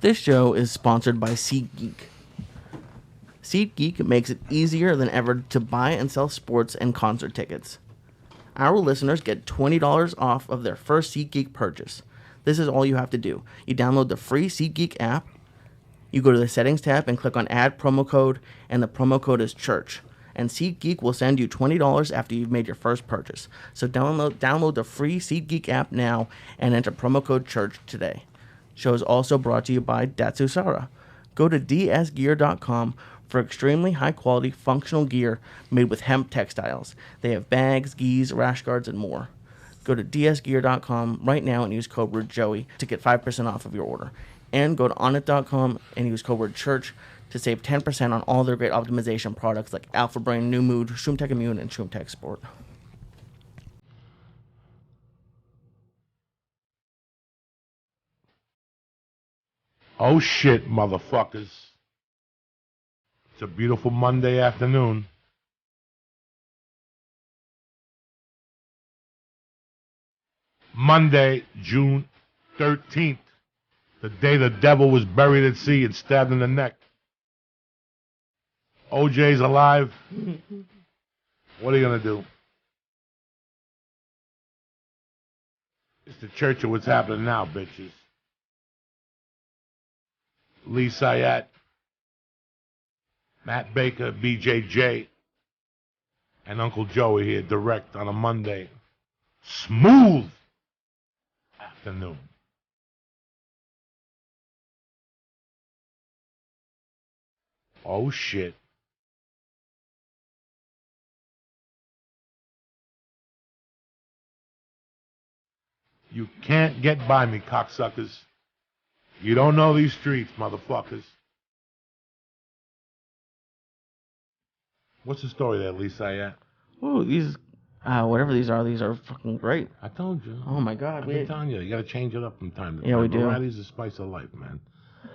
This show is sponsored by SeatGeek. SeatGeek makes it easier than ever to buy and sell sports and concert tickets. Our listeners get $20 off of their first SeatGeek purchase. This is all you have to do. You download the free SeatGeek app, you go to the settings tab and click on add promo code, and the promo code is church. And SeatGeek will send you $20 after you've made your first purchase. So download the free SeatGeek app now and enter promo code church today. Show is also brought to you by Datsusara. Go to dsgear.com for extremely high-quality functional gear made with hemp textiles. They have bags, gis, rash guards, and more. Go to dsgear.com right now and use code word Joey to get 5% off of your order. And go to onnit.com and use code word church to save 10% on all their great optimization products like Alpha Brain, New Mood, ShroomTech Immune, and ShroomTech Sport. Oh shit, motherfuckers. It's a beautiful Monday afternoon. Monday, June 13th. The day the devil was buried at sea and stabbed in the neck. OJ's alive. What are you gonna do? It's the church of what's happening now, bitches. Lee Syatt, Matt Baker, BJJ, and Uncle Joey here direct on a Monday. Smooth afternoon. Oh shit. You can't get by me, cocksuckers. You don't know these streets, motherfuckers. What's the story there, Lisa? Ooh, these, whatever these are fucking great. I told you. Oh my God. I've been telling you gotta change it up from time to time. Yeah, we do. Variety's the spice of life, man.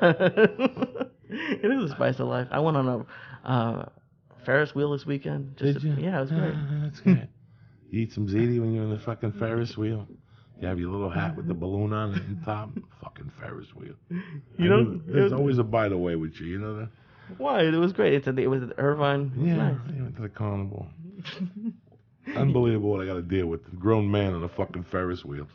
It is a spice of life. I went on a Ferris wheel this weekend. Did you? Yeah, it was great. That's good. You eat some ziti when you're in the fucking Ferris wheel? You have your little hat with the balloon on it on top? Fucking Ferris wheel. There's always a by the way with you, you know that? Why? It was great. It was at Irvine. It was nice. I went to the carnival. Unbelievable what I got to deal with. A grown man on a fucking Ferris wheel.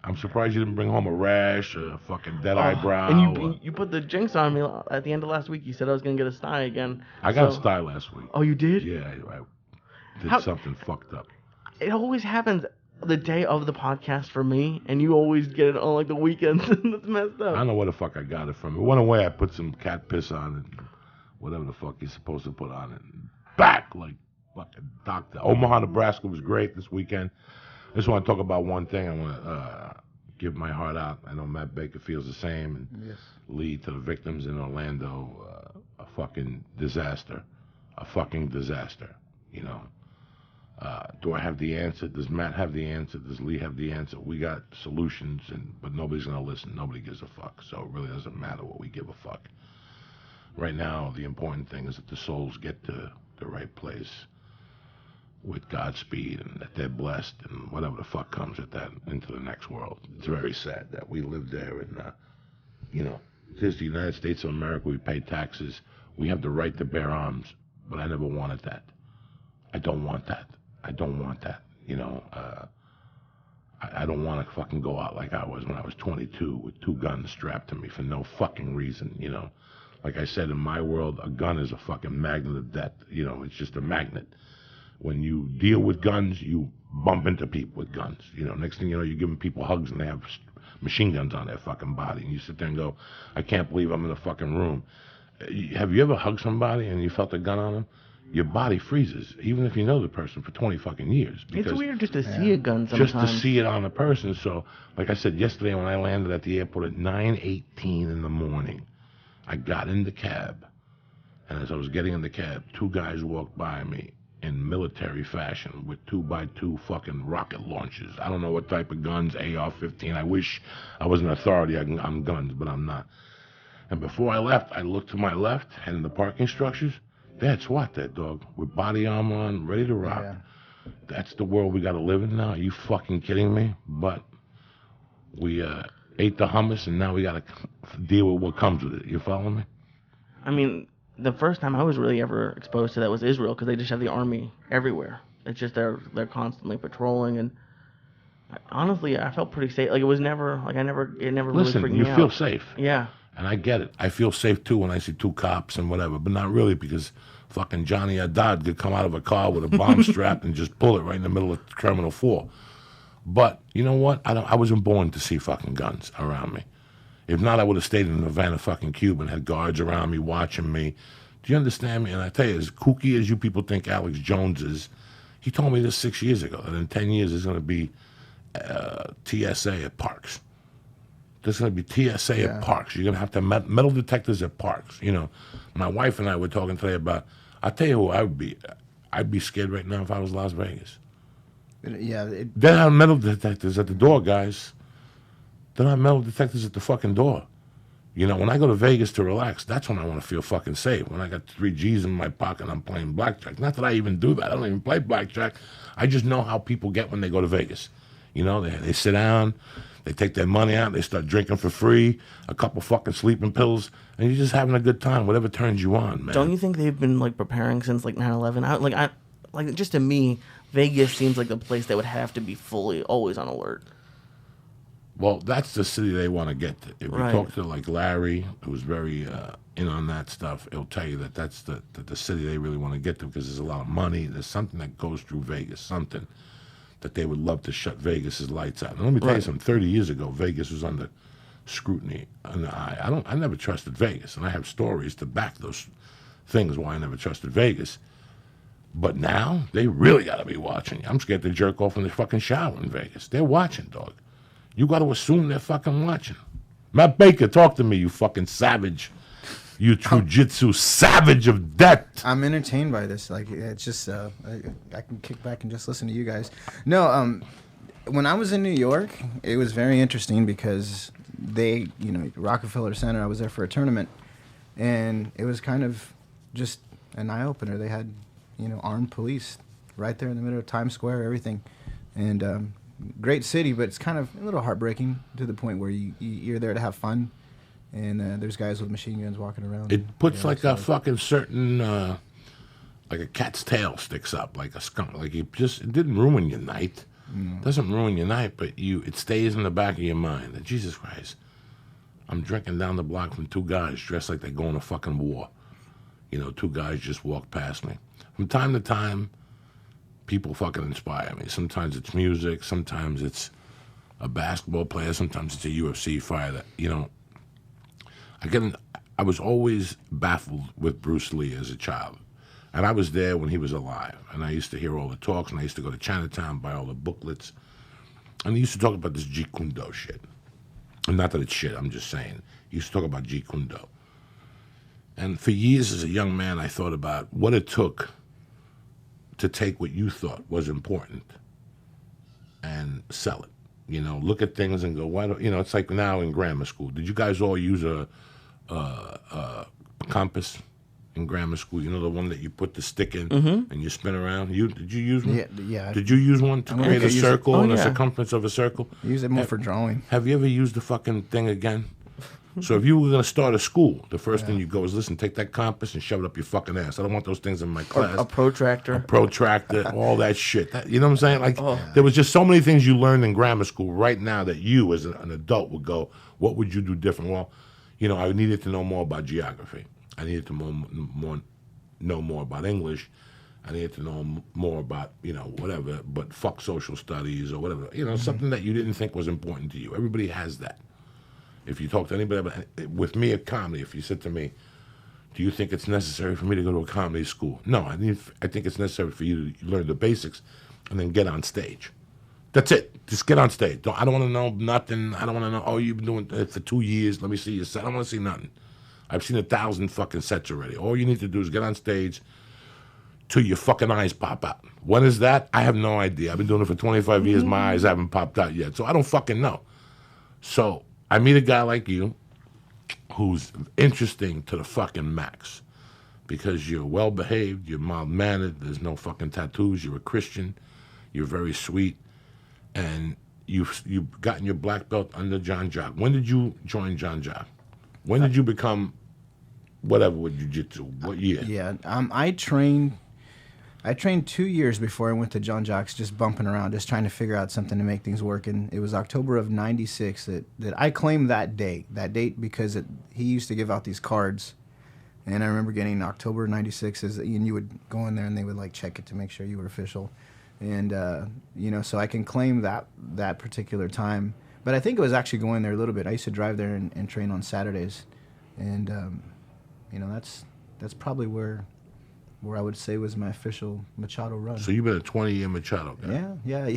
I'm surprised you didn't bring home a rash or a fucking dead eyebrow. And you put the jinx on me at the end of last week. You said I was going to get a sty again. I got a sty last week. Oh, you did? Yeah, I did something fucked up. It always happens the day of the podcast for me, and you always get it on like the weekends. That's messed up. I don't know where the fuck I got it from. It went away. I put some cat piss on it, whatever the fuck you're supposed to put on it. Back like fucking doctor. Omaha, Nebraska was great this weekend. I just want to talk about one thing. I want to give my heart out. I know Matt Baker feels the same, and yes. Lee to the victims in Orlando. A fucking disaster. A fucking disaster. You know. Do I have the answer? Does Matt have the answer? Does Lee have the answer? We got solutions, but nobody's going to listen. Nobody gives a fuck. So it really doesn't matter what we give a fuck. Right now, the important thing is that the souls get to the right place with Godspeed and that they're blessed and whatever the fuck comes with that into the next world. It's very sad that we live there and, here's the United States of America. We pay taxes. We have the right to bear arms, but I never wanted that. I don't want that. I don't want that, I don't want to fucking go out like I was when I was 22 with two guns strapped to me for no fucking reason, Like I said, in my world, a gun is a fucking magnet of death, it's just a magnet. When you deal with guns, you bump into people with guns, Next thing you know, you're giving people hugs and they have machine guns on their fucking body. And you sit there and go, I can't believe I'm in a fucking room. Have you ever hugged somebody and you felt a gun on them? Your body freezes, even if you know the person for 20 fucking years. It's weird just to see a gun sometimes. Just to see it on a person. So, like I said yesterday when I landed at the airport at 9:18 in the morning, I got in the cab. And as I was getting in the cab, two guys walked by me in military fashion with 2x2 fucking rocket launchers. I don't know what type of guns, AR-15. I wish I was an authority on guns, but I'm not. And before I left, I looked to my left, and in the parking structures, that's what, that dog, with body armor on, ready to rock. Yeah. That's the world we got to live in now. Are you fucking kidding me? But we ate the hummus, and now we got to deal with what comes with it. You follow me? I mean, the first time I was really ever exposed to that was Israel, because they just have the army everywhere. It's just they're constantly patrolling, and honestly, I felt pretty safe. Like, it was never like it never really Listen, freaked you me feel out. safe. Yeah. And I get it. I feel safe too when I see two cops and whatever, but not really, because fucking Johnny Haddad could come out of a car with a bomb strapped and just pull it right in the middle of Terminal 4. But you know what? I wasn't born to see fucking guns around me. If not, I would have stayed in Havana, fucking Cuba, and had guards around me watching me. Do you understand me? And I tell you, as kooky as you people think Alex Jones is, he told me this 6 years ago, that in 10 years there's going to be TSA at parks. There's going to be TSA at parks. You're going to have to have metal detectors at parks. You know, my wife and I were talking today about, I'll tell you who I would be. I'd be scared right now if I was Las Vegas. Yeah. They don't have metal detectors at the door, guys. They don't have metal detectors at the fucking door. You know, when I go to Vegas to relax, that's when I want to feel fucking safe. When I got 3 G's in my pocket and I'm playing blackjack. Not that I even do that. I don't even play blackjack. I just know how people get when they go to Vegas. You know, they sit down, they take their money out, they start drinking for free, a couple fucking sleeping pills, and you're just having a good time, whatever turns you on, man. Don't you think they've been like preparing since like 9/11? Like just to me, Vegas seems like the place that would have to be fully always on alert. Well, that's the city they want to get to. If you Right. talk to like Larry, who's very in on that stuff, he'll tell you that that's the city they really want to get to, because there's a lot of money. There's something that goes through Vegas, something that they would love to shut Vegas's lights out. And let me tell you Right. something. 30 years ago, Vegas was under scrutiny. And I never trusted Vegas, and I have stories to back those things why I never trusted Vegas. But now they really got to be watching. I'm scared to jerk off in the fucking shower in Vegas. They're watching, dog. You got to assume they're fucking watching. Matt Baker, talk to me, you fucking savage. You jiu-jitsu savage of death. I'm entertained by this. Like, it's just I can kick back and just listen to you guys. No, when I was in New York, it was very interesting because they, Rockefeller Center, I was there for a tournament, and it was kind of just an eye-opener. They had, armed police right there in the middle of Times Square, everything. And great city, but it's kind of a little heartbreaking to the point where you're there to have fun. And there's guys with machine guns walking around. It puts like a fucking certain, like a cat's tail sticks up, like a skunk. Like it didn't ruin your night. It doesn't ruin your night, but it stays in the back of your mind. And Jesus Christ, I'm drinking down the block from 2 guys dressed like they're going to fucking war. 2 guys just walked past me. From time to time, people fucking inspire me. Sometimes it's music, sometimes it's a basketball player, sometimes it's a UFC fighter. I was always baffled with Bruce Lee as a child. And I was there when he was alive. And I used to hear all the talks, and I used to go to Chinatown, buy all the booklets. And he used to talk about this Jeet Kune Do shit. And not that it's shit, I'm just saying. He used to talk about Jeet Kune Do. And for years as a young man, I thought about what it took to take what you thought was important and sell it. Look at things and go, why don't, it's like now in grammar school. Did you guys all use a compass in grammar school? The one that you put the stick in and you spin around? Did you use one? Yeah. Did you use one to create a circle and a yeah. circumference of a circle? I use it more for drawing. Have you ever used the fucking thing again? So if you were going to start a school, the first thing you go is, listen, take that compass and shove it up your fucking ass. I don't want those things in my class. A protractor. All that shit. You know what I'm saying? Like, there was just so many things you learned in grammar school right now that you, as an adult, would go, what would you do different? Well, I needed to know more about geography. I needed to know more about English. I needed to know more about, whatever, but fuck social studies or whatever. Something that you didn't think was important to you. Everybody has that. If you talk to anybody about, with me at comedy, if you said to me, do you think it's necessary for me to go to a comedy school? No, I think it's necessary for you to learn the basics and then get on stage. That's it. Just get on stage. I don't want to know nothing. I don't want to know, you've been doing it for 2 years. Let me see your set. I don't want to see nothing. I've seen 1,000 fucking sets already. All you need to do is get on stage till your fucking eyes pop out. When is that? I have no idea. I've been doing it for 25 years. My eyes haven't popped out yet. So I don't fucking know. So I meet a guy like you who's interesting to the fucking max because you're well-behaved, you're mild-mannered, there's no fucking tattoos, you're a Christian, you're very sweet, and you've gotten your black belt under Jean Jacques. When did you join Jean Jacques? When did you become whatever with jiu-jitsu? What year? Yeah, I trained 2 years before I went to Jean Jacques, just bumping around, just trying to figure out something to make things work. And it was October of '96 that I claimed that date because he used to give out these cards. And I remember getting October '96, and you would go in there and they would like check it to make sure you were official. And, so I can claim that particular time. But I think it was actually going there a little bit. I used to drive there and train on Saturdays. And, that's probably where I would say was my official Machado run. So you've been a 20-year Machado guy. Yeah.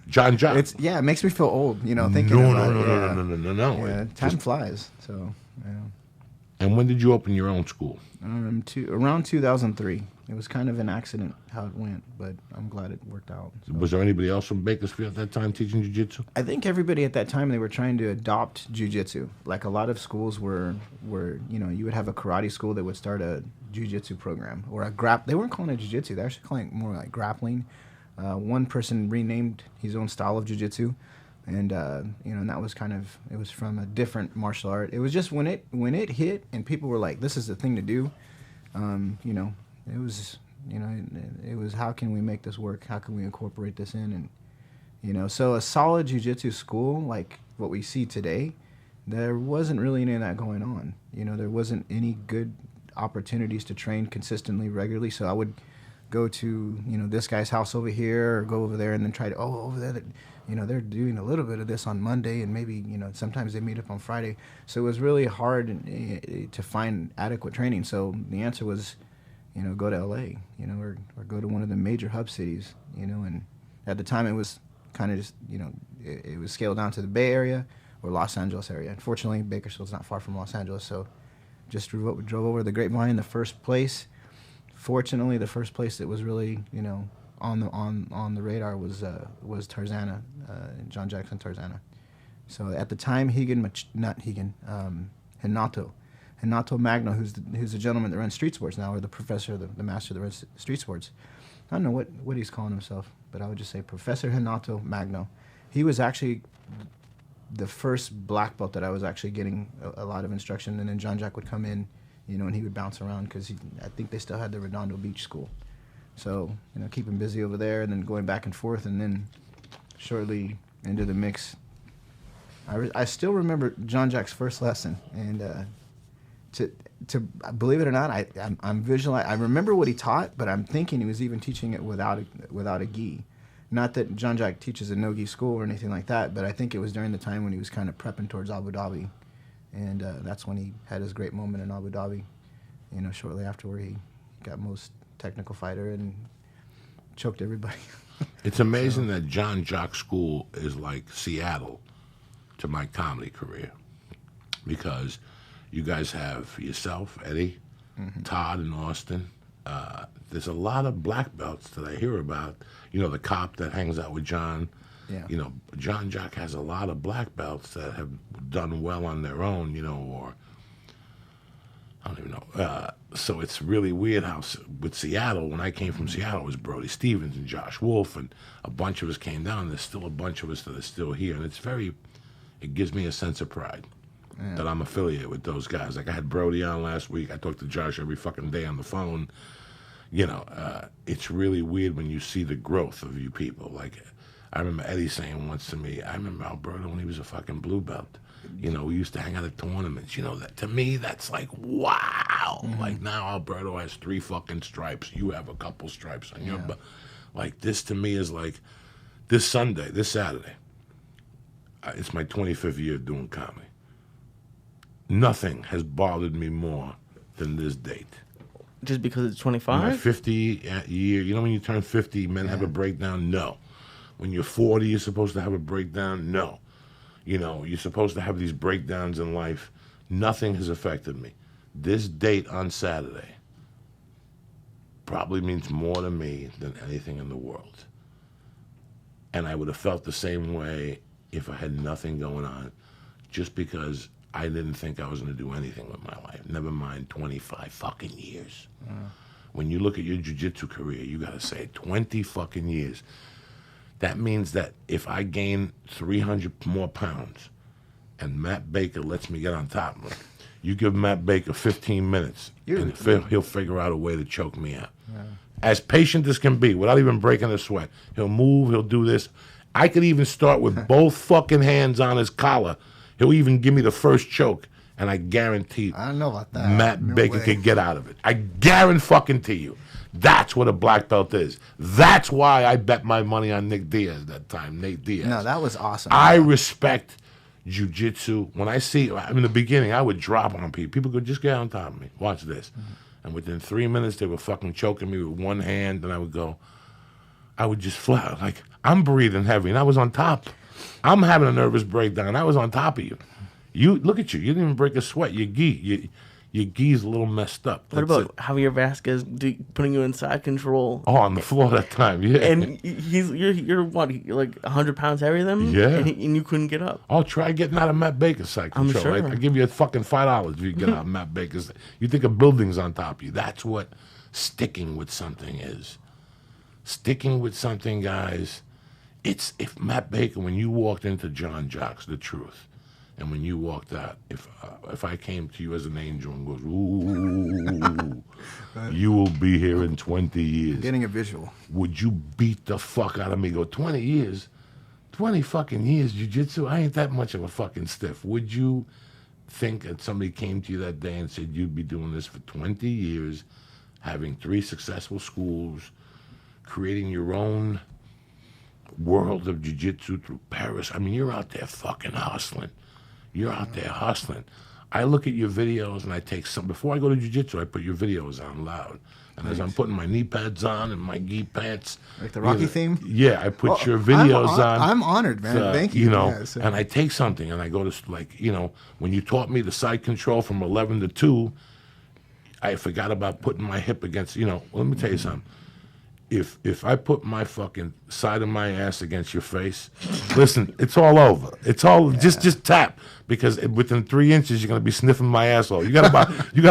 Jean Jacques. It makes me feel old, thinking about it. No. Yeah, time flies. So, yeah. And when did you open your own school? Around 2003. It was kind of an accident how it went, but I'm glad it worked out. So. Was there anybody else from Bakersfield at that time teaching jiu-jitsu? I think everybody at that time, they were trying to adopt jiu-jitsu. Like a lot of schools were you would have a karate school that would start a jiu-jitsu program or they weren't calling it jiu-jitsu. They were actually calling it more like grappling. One person renamed his own style of jiu-jitsu. And and that was it was from a different martial art. It was just when it hit and people were like, this is the thing to do. It was it was how can we make this work? How can we incorporate this in? And so a solid jiu-jitsu school like what we see today, there wasn't really any of that going on. There wasn't any good opportunities to train consistently, regularly. So I would go to this guy's house over here or go over there and then try to over there. They're doing a little bit of this on Monday and maybe, sometimes they meet up on Friday. So it was really hard to find adequate training. So the answer was, go to LA, or go to one of the major hub cities, and at the time it was kind of just, it was scaled down to the Bay Area or Los Angeles area. Unfortunately, Bakersfield's not far from Los Angeles, so just drove over the Grapevine, the first place. Fortunately, the first place that was really, on the radar was Tarzana, Jean Jacques and Tarzana. So at the time, Hinato Magno, who's the gentleman that runs Street Sports now, or the professor, the master that runs Street Sports. I don't know what he's calling himself, but I would just say Professor Hinato Magno. He was actually the first black belt that I was actually getting a lot of instruction, and then Jean Jacques would come in, and he would bounce around because I think they still had the Redondo Beach school. So, keep him busy over there and then going back and forth, and then shortly into the mix. I still remember Jean Jacques' first lesson, and to believe it or not, I'm visualizing. I remember what he taught, but I'm thinking he was even teaching it without a gi. Not that Jean Jacques teaches a no-gi school or anything like that, but I think it was during the time when he was kind of prepping towards Abu Dhabi, and that's when he had his great moment in Abu Dhabi. Shortly after where he got most technical fighter and choked everybody. It's amazing that Jean Jacques School is like Seattle to my comedy career, because you guys have yourself, Eddie, Todd, and Austin. There's a lot of black belts that I hear about. The cop that hangs out with John. Yeah. Jean Jacques has a lot of black belts that have done well on their own, or I don't even know. So it's really weird how with Seattle, when I came from Seattle, it was Brody Stevens and Josh Wolf, and a bunch of us came down. There's still a bunch of us that are still here, and it gives me a sense of pride that I'm affiliated with those guys. Like I had Brody on last week. I talked to Josh every fucking day on the phone. It's really weird when you see the growth of you people. Like I remember Eddie saying once to me, I remember Alberto when he was a fucking blue belt. We used to hang out at tournaments. That to me, that's like, wow. Like now Alberto has 3 fucking stripes. You have a couple stripes on your butt. Like this to me is like this Saturday. It's my 25th year doing comedy. Nothing has bothered me more than this date. Just because it's 25? My 50 year. When you turn 50, men have a breakdown? No. When you're 40, you're supposed to have a breakdown? No. You're supposed to have these breakdowns in life. Nothing has affected me. This date on Saturday probably means more to me than anything in the world. And I would have felt the same way if I had nothing going on, just because I didn't think I was going to do anything with my life. Never mind 25 fucking years. When you look at your jiu-jitsu career, you got to say 20 fucking years. That means that if I gain 300 more pounds and Matt Baker lets me get on top of him, you give Matt Baker 15 minutes and he'll figure out a way to choke me out. Yeah. As patient as can be, without even breaking a sweat. He'll move, he'll do this. I could even start with both fucking hands on his collar. He'll even give me the first choke, and I guarantee I don't know about that. Matt Baker could get out of it. I guarantee you. That's what a black belt is. That's why I bet my money on Nick Diaz that time, Nate Diaz. No, that was awesome. I respect jiu-jitsu. When I see, in the beginning, I would drop on people. People could just get on top of me. Watch this. And within 3 minutes, they were fucking choking me with one hand, and I would just flat, like, I'm breathing heavy, and I was on top. I'm having a nervous breakdown. I was on top of you. You look at you. You didn't even break a sweat. Your gi's a little messed up. What about Javier Vasquez putting you in side control? Oh, on the floor that time, yeah. And you're what? You're like 100 pounds heavier than him? Yeah. And you couldn't get up. Oh, try getting out of Matt Baker's side control. I'm sure. I give you a fucking $5 if you get out of Matt Baker's. You think a building's on top of you. That's what sticking with something is. Sticking with something, guys. It's if Matt Baker, when you walked into Jean Jacques, the truth, and when you walked out, if I came to you as an angel and goes, ooh, you will be here in 20 years. Getting a visual. Would you beat the fuck out of me? Go 20 years, 20 fucking years jiu-jitsu? I ain't that much of a fucking stiff. Would you think that somebody came to you that day and said you'd be doing this for 20 years, having 3 successful schools, creating your own world of jiu-jitsu through Paris? I mean, you're out there fucking hustling. You're out there hustling. I look at your videos and I take some. Before I go to jiu-jitsu, I put your videos on loud. And as I'm putting my knee pads on and my gi pants. Like the Rocky theme? Yeah, I put your videos on. I'm honored, man. Thank you. You know, and I take something and I go to, like, you know, when you taught me the side control from 11 to 2, I forgot about putting my hip against, you know, let me tell you something. If I put my fucking side of my ass against your face, listen, it's all over. It's all just tap, because within 3 inches you're gonna be sniffing my asshole. You got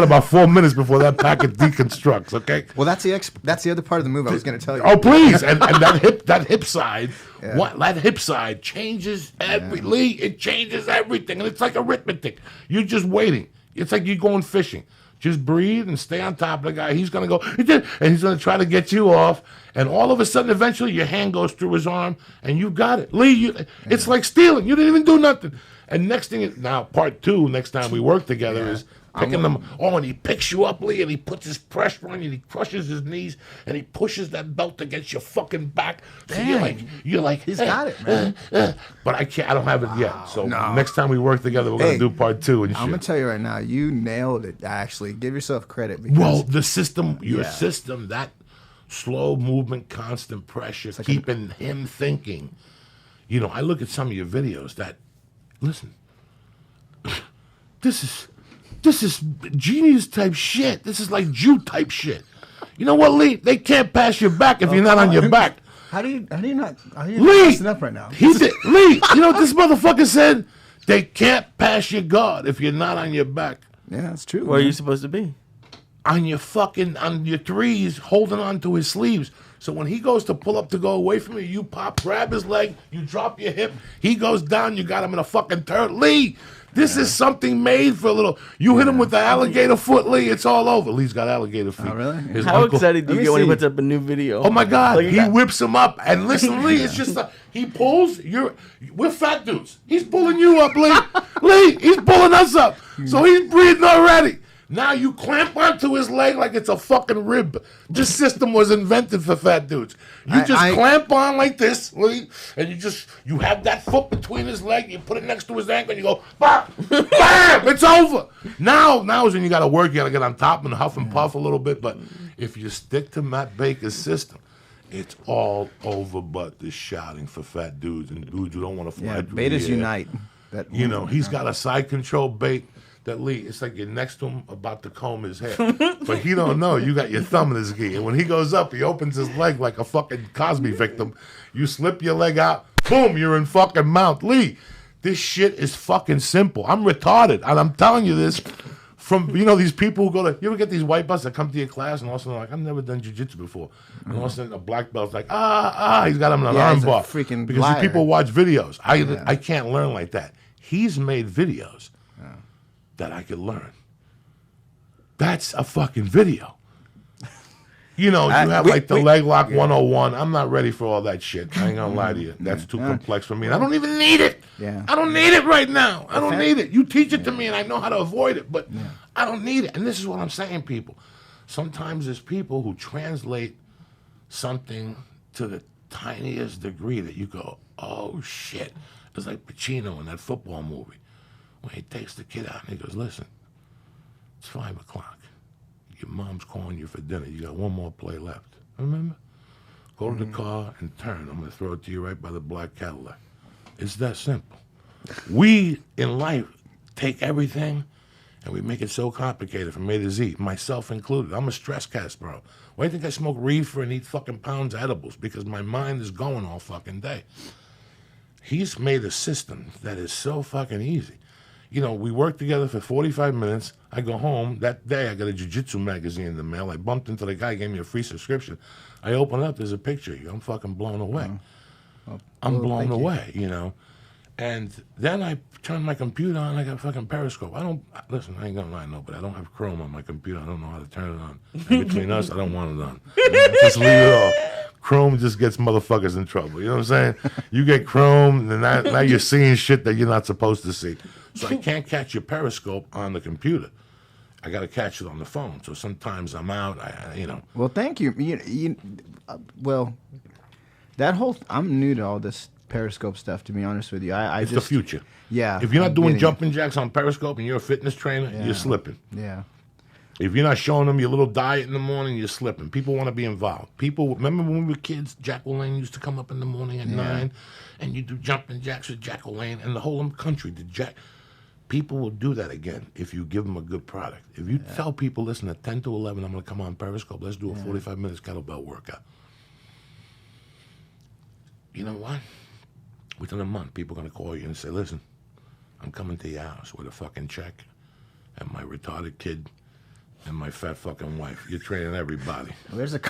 about 4 minutes before that packet deconstructs. Okay. Well, that's the other part of the move I was gonna tell you. Oh please, and that hip side, that hip side changes it changes everything, and it's like arithmetic. You're just waiting. It's like you're going fishing. Just breathe and stay on top of the guy. He's going to go, and he's going to try to get you off. And all of a sudden, eventually, your hand goes through his arm, and you got it. Lee, it's like stealing. You didn't even do nothing. And next thing, now, part 2, next time we work together is picking them. Oh, and he picks you up, Lee, and he puts his pressure on you, and he crushes his knees, and he pushes that belt against your fucking back. So you're like, he's got it, man. But I can't. I don't have it yet. So next time we work together, we're gonna do part 2. And I'm gonna tell you right now, you nailed it. Actually, give yourself credit. Well, the system, your system, that slow movement, constant pressure, like keeping him thinking. You know, I look at some of your videos. Listen, this is genius type shit. This is like Jew type shit. You know what, Lee? They can't pass your back if you're not on your back. How do you not Lee, messing up right now? Lee, you know what this motherfucker said? They can't pass your guard if you're not on your back. Yeah, that's true. Where are you supposed to be? On your 3s, holding on to his sleeves. So when he goes to pull up to go away from you, you grab his leg, you drop your hip, he goes down, you got him in a fucking turn. Lee, this is something made for a little. You hit him with the alligator foot, Lee, it's all over. Lee's got alligator feet. Oh, really? How excited do you get when he puts up a new video? Oh, my God. He whips him up. And listen, Lee, it's just, he pulls, we're fat dudes. He's pulling you up, Lee. Lee, he's pulling us up. So he's breathing already. Now you clamp onto his leg like it's a fucking rib. This system was invented for fat dudes. You clamp on like this, Lee, and you have that foot between his leg, you put it next to his ankle, and you go, bam, bam, it's over. Now is when you got to work, you got to get on top and huff and puff a little bit, but if you stick to Matt Baker's system, it's all over but the shouting for fat dudes and dudes who don't want to fly through the air. Betas unite. He's got a side control bait. That Lee, it's like you're next to him about to comb his hair. But he don't know. You got your thumb in his gi. And when he goes up, he opens his leg like a fucking Cosby victim. You slip your leg out, boom, you're in fucking mount. Lee, this shit is fucking simple. I'm retarded. And I'm telling you this From, you know, these people who go to, you ever get these white belts that come to your class and all of a sudden like, I've never done jiu-jitsu before. And all of a sudden a black belt's like, he's got him on an arm he's a bar. freaking because liar. these people watch videos. I can't learn like that. He's made videos that I could learn. That's a fucking video. You know, you have like the leg lock 101. I'm not ready for all that shit. I ain't gonna lie to you. That's too complex for me. And I don't even need it. Yeah. I don't need it right now. I don't need it. You teach it to me and I know how to avoid it, but I don't need it. And this is what I'm saying, people. Sometimes there's people who translate something to the tiniest degree that you go, oh shit. It's like Pacino in that football movie when he takes the kid out and he goes, listen, it's 5 o'clock. Your mom's calling you for dinner. You got one more play left. Remember? Go to the car and turn. I'm going to throw it to you right by the black Cadillac. It's that simple. We, in life, take everything and we make it so complicated from A to Z, myself included. I'm a stress cast, bro. Why do you think I smoke reefer and eat fucking pounds of edibles? Because my mind is going all fucking day. He's made a system that is so fucking easy. You know, we work together for 45 minutes. I go home. That day, I got a jiu-jitsu magazine in the mail. I bumped into the guy, gave me a free subscription. I open it up. There's a picture of you. I'm fucking blown away. I'm blown away, you know. And then I turn my computer on. I got fucking Periscope. Listen, I ain't gonna lie, no, but I don't have Chrome on my computer. I don't know how to turn it on. And between us, I don't want it on. Just leave it off. Chrome just gets motherfuckers in trouble. You know what I'm saying? You get Chrome, and now you're seeing shit that you're not supposed to see. So I can't catch your Periscope on the computer. I got to catch it on the phone. So sometimes I'm out, you know. Well, thank you. Well, that whole I'm new to all this Periscope stuff. To be honest with you, It's the future. Yeah. If you're not doing jumping jacks on Periscope and you're a fitness trainer, you're slipping. Yeah. If you're not showing them your little diet in the morning, you're slipping. People want to be involved. People, remember when we were kids, Jack Lane used to come up in the morning at 9, and you do jumping jacks with Jack Lane, and the whole country did Jack. People will do that again if you give them a good product. If you tell people, listen, at 10 to 11, I'm going to come on Periscope. Let's do a 45 minutes kettlebell workout. You know what? Within a month, people are going to call you and say, listen, I'm coming to your house with a fucking check and my retarded kid and my fat fucking wife. You're training everybody. Well, there's a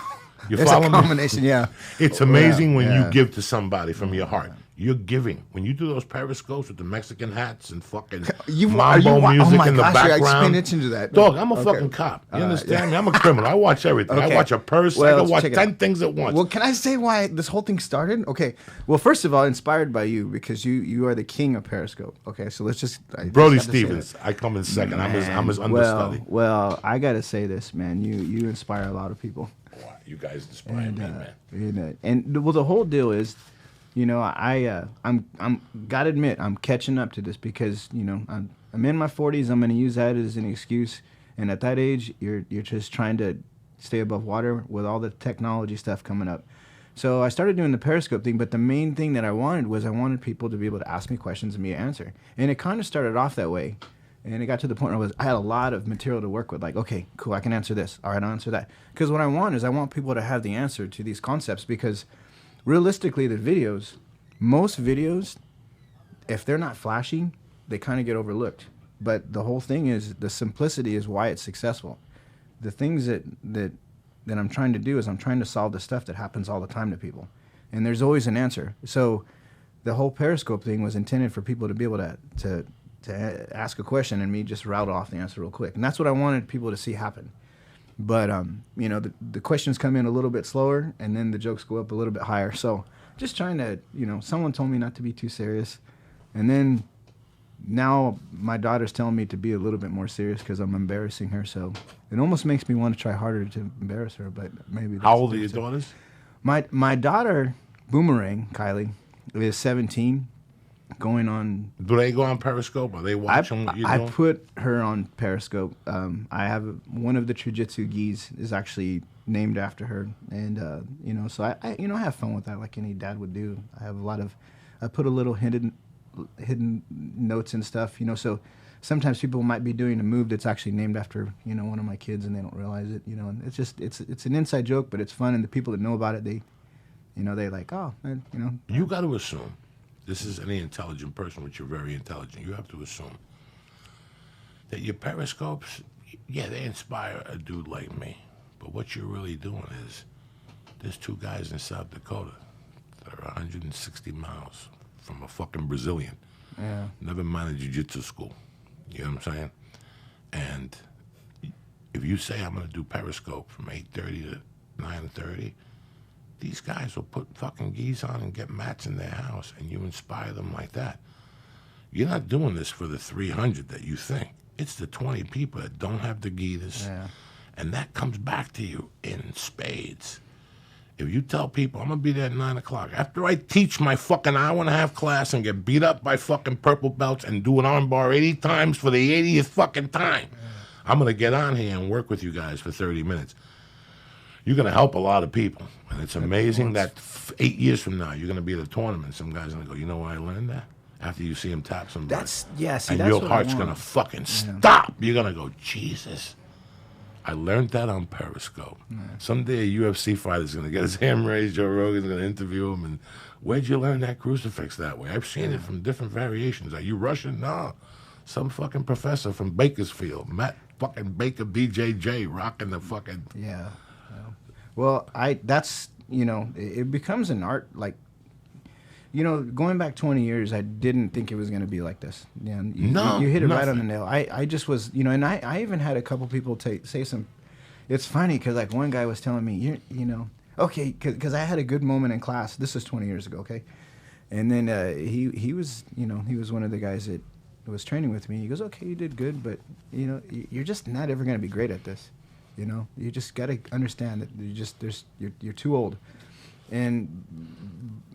follow me? combination, yeah. It's amazing when you give to somebody from your heart. You're giving. When you do those Periscopes with the Mexican hats and fucking mambo music in the background. I paying attention to that. Dog, I'm a fucking cop. You understand me? I'm a criminal. I watch everything. I watch a purse. I can watch 10 things at once. Well, can I say why this whole thing started? Okay. Well, first of all, inspired by you because you are the king of Periscope. Okay, so let's just Brody Stevens. I come in second. I'm his understudy. Well, I gotta say this, man. You inspire a lot of people. Wow, you guys inspire me, man. And the whole deal is, you know, I'm gotta admit I'm catching up to this because you know I'm in my 40s. I'm gonna use that as an excuse, and at that age, you're just trying to stay above water with all the technology stuff coming up. So I started doing the Periscope thing, but the main thing that I wanted people to be able to ask me questions and me to answer, and it kind of started off that way. And it got to the point where I had a lot of material to work with. Like, okay, cool, I can answer this. All right, I'll answer that. Because what I want people to have the answer to these concepts because realistically, most videos, if they're not flashy, they kind of get overlooked. But the whole thing is the simplicity is why it's successful. The things that I'm trying to do is I'm trying to solve the stuff that happens all the time to people. And there's always an answer. So the whole Periscope thing was intended for people to be able to ask a question and me just route off the answer real quick. And that's what I wanted people to see happen. But, you know, the questions come in a little bit slower and then the jokes go up a little bit higher. So just trying to, you know, someone told me not to be too serious. And then now my daughter's telling me to be a little bit more serious because I'm embarrassing her. So it almost makes me want to try harder to embarrass her, but maybe. How old are your daughters? My daughter, Boomerang, Kylie, is 17. Going on. Do they go on Periscope? Are they watching what you're doing? I put her on Periscope. I have one of the Jiu-Jitsu gis is actually named after her, and you know, so I have fun with that like any dad would do. I put a little hidden notes and stuff, you know. So sometimes people might be doing a move that's actually named after one of my kids, and they don't realize it, you know. And it's just it's an inside joke, but it's fun, and the people that know about it, they like, oh, man, you know. You got to assume. This is any intelligent person, which you're very intelligent. You have to assume that your periscopes, yeah, they inspire a dude like me. But what you're really doing is, there's 2 guys in South Dakota that are 160 miles from a fucking Brazilian. Yeah. Never mind a jiu-jitsu school. You know what I'm saying? And if you say I'm going to do Periscope from 8:30 to 9:30, these guys will put fucking gis on and get mats in their house, and you inspire them like that. You're not doing this for the 300 that you think. It's the 20 people that don't have the gitas, and that comes back to you in spades. If you tell people, I'm going to be there at 9 o'clock, after I teach my fucking hour-and-a-half class and get beat up by fucking purple belts and do an armbar 80 times for the 80th fucking time, I'm going to get on here and work with you guys for 30 minutes. You're going to help a lot of people. And it's amazing that 8 years from now, you're going to be at a tournament. Some guy's going to go, you know where I learned that? After you see him tap somebody. And your heart's going to fucking stop. You're going to go, Jesus. I learned that on Periscope. Someday a UFC fighter's going to get his hand raised, Joe Rogan's going to interview him, and where'd you learn that crucifix that way? I've seen it from different variations. Are you Russian? No. Some fucking professor from Bakersfield, Matt fucking Baker BJJ, rocking the fucking... Yeah. Well, that's, it becomes an art, like, going back 20 years, I didn't think it was going to be like this. Yeah, you hit it right on the nail. I just was, and I even had a couple people say some, it's funny because like one guy was telling me, okay, because I had a good moment in class. This is 20 years ago, okay? And then he was, he was one of the guys that was training with me. He goes, okay, you did good, but, you're just not ever going to be great at this. You just got to understand that you're too old. And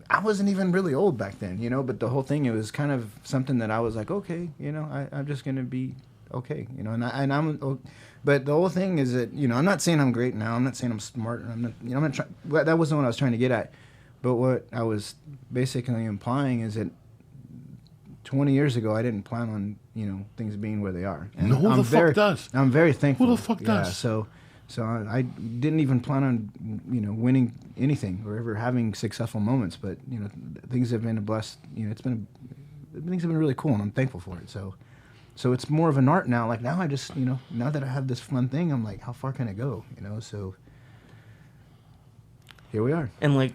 I wasn't even really old back then, but the whole thing, it was kind of something that I was like, okay, I'm just going to be okay, but the whole thing is that, I'm not saying I'm great now. I'm not saying I'm smart. I'm not trying, that wasn't what I was trying to get at. But what I was basically implying is that 20 years ago, I didn't plan on, things being where they are. And who the fuck does? I'm very thankful. Who the fuck does? So I didn't even plan on, winning anything or ever having successful moments. But, things have been a blessed, things have been really cool, and I'm thankful for it. So it's more of an art now. Like now I just, now that I have this fun thing, I'm like, how far can I go? So here we are. And like,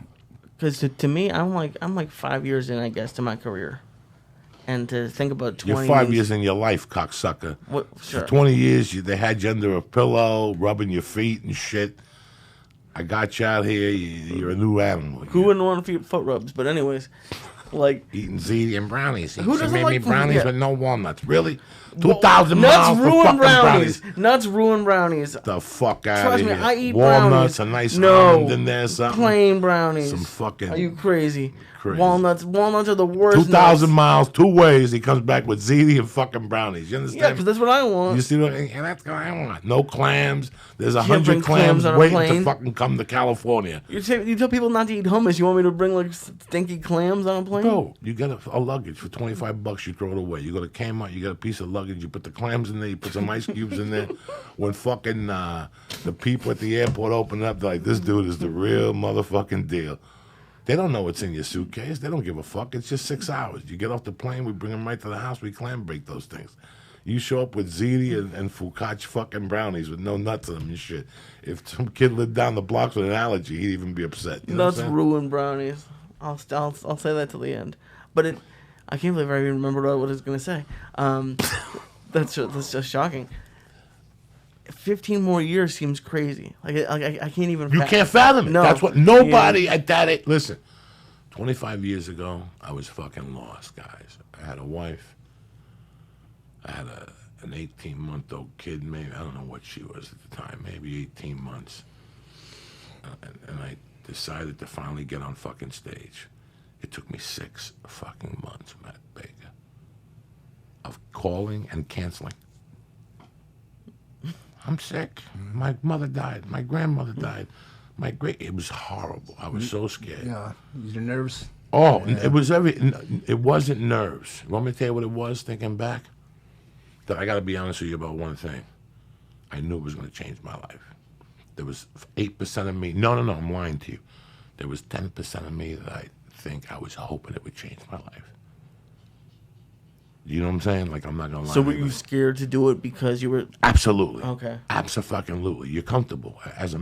because to me, I'm like 5 years in, I guess, to my career. And to think about 20 You're 5 years in your life, cocksucker. Sure. For 20 years, they had you under a pillow, rubbing your feet and shit. I got you out here. You're a new animal. Who wouldn't want foot rubs? But anyways, like... Eating ziti and brownies. Who doesn't made like me brownies yeah. with no walnuts. Really? 2,000 miles for fucking brownies. Nuts ruin brownies. The fuck out Trust of me, here. I eat Walnuts, brownies. a nice No, almond in there, something. Plain brownies. Some fucking... Are you crazy? Crazy. Walnuts are the worst. 2,000 miles, 2 ways. He comes back with ziti and fucking brownies. You understand? Yeah, because that's what I want. You see what? And that's what I want. No clams. There's Can't 100 bring clams on a waiting plane. to fucking come to California. You tell people not to eat hummus. You want me to bring like stinky clams on a plane? Bro, you get a luggage for $25. You throw it away. You go to Kmart. You get a piece of luggage. You put the clams in there. You put some ice cubes in there. When fucking the people at the airport open up, they're like, this dude is the real motherfucking deal. They don't know what's in your suitcase. They don't give a fuck. It's just 6 hours. You get off the plane, we bring them right to the house, we clam break those things. You show up with ziti and focaccia fucking brownies with no nuts in them and shit. If some kid lived down the blocks with an allergy, he'd even be upset. You know Nuts ruin brownies. I'll say that till the end. But I can't believe I even remembered what I was going to say. That's just shocking. 15 more years seems crazy. Like I can't even. You can't fathom it. No. That's what nobody at that age. Listen, 25 years ago, I was fucking lost, guys. I had a wife. I had an 18-month-old kid. Maybe I don't know what she was at the time. Maybe 18 months. And I decided to finally get on fucking stage. It took me 6 fucking months, Matt Baker, of calling and canceling. I'm sick. My mother died. My grandmother died. It was horrible. I was so scared. Yeah, your nerves. Oh, yeah. It wasn't nerves. You want me to tell you what it was, thinking back? That I got to be honest with you about one thing. I knew it was going to change my life. There was 8% of me. No, I'm lying to you. There was 10% of me that I was hoping it would change my life. You know what I'm saying? Like, I'm not gonna lie. So to were you scared to do it because you were? Absolutely. Okay. Abso-fucking-lutely. You're comfortable. As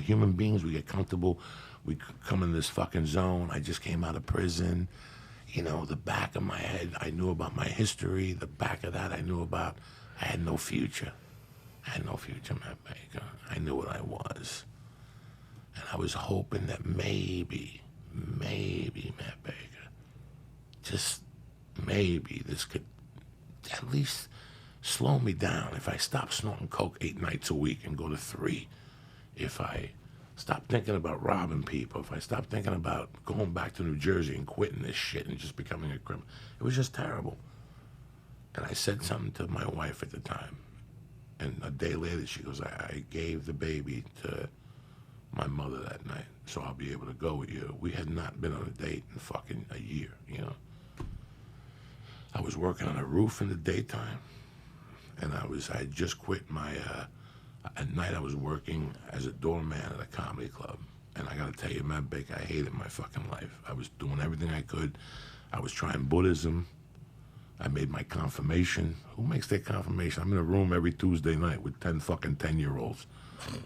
human beings, we get comfortable. We come in this fucking zone. I just came out of prison. You know, the back of my head, I knew about my history. The back of that, I knew about. I had no future. I had no future, Matt Baker. I knew what I was. And I was hoping that maybe, Matt Baker, just maybe this could at least slow me down if I stop snorting coke 8 nights a week and go to 3. If I stop thinking about robbing people, if I stop thinking about going back to New Jersey and quitting this shit and just becoming a criminal. It was just terrible. And I said something to my wife at the time. And a day later, she goes, I gave the baby to my mother that night, so I'll be able to go with you. We had not been on a date in fucking a year, you know. I was working on a roof in the daytime, and I had just quit my, at night I was working as a doorman at a comedy club. And I gotta tell you, Matt Baker, I hated my fucking life. I was doing everything I could. I was trying Buddhism. I made my confirmation. Who makes their confirmation? I'm in a room every Tuesday night with 10-year-olds.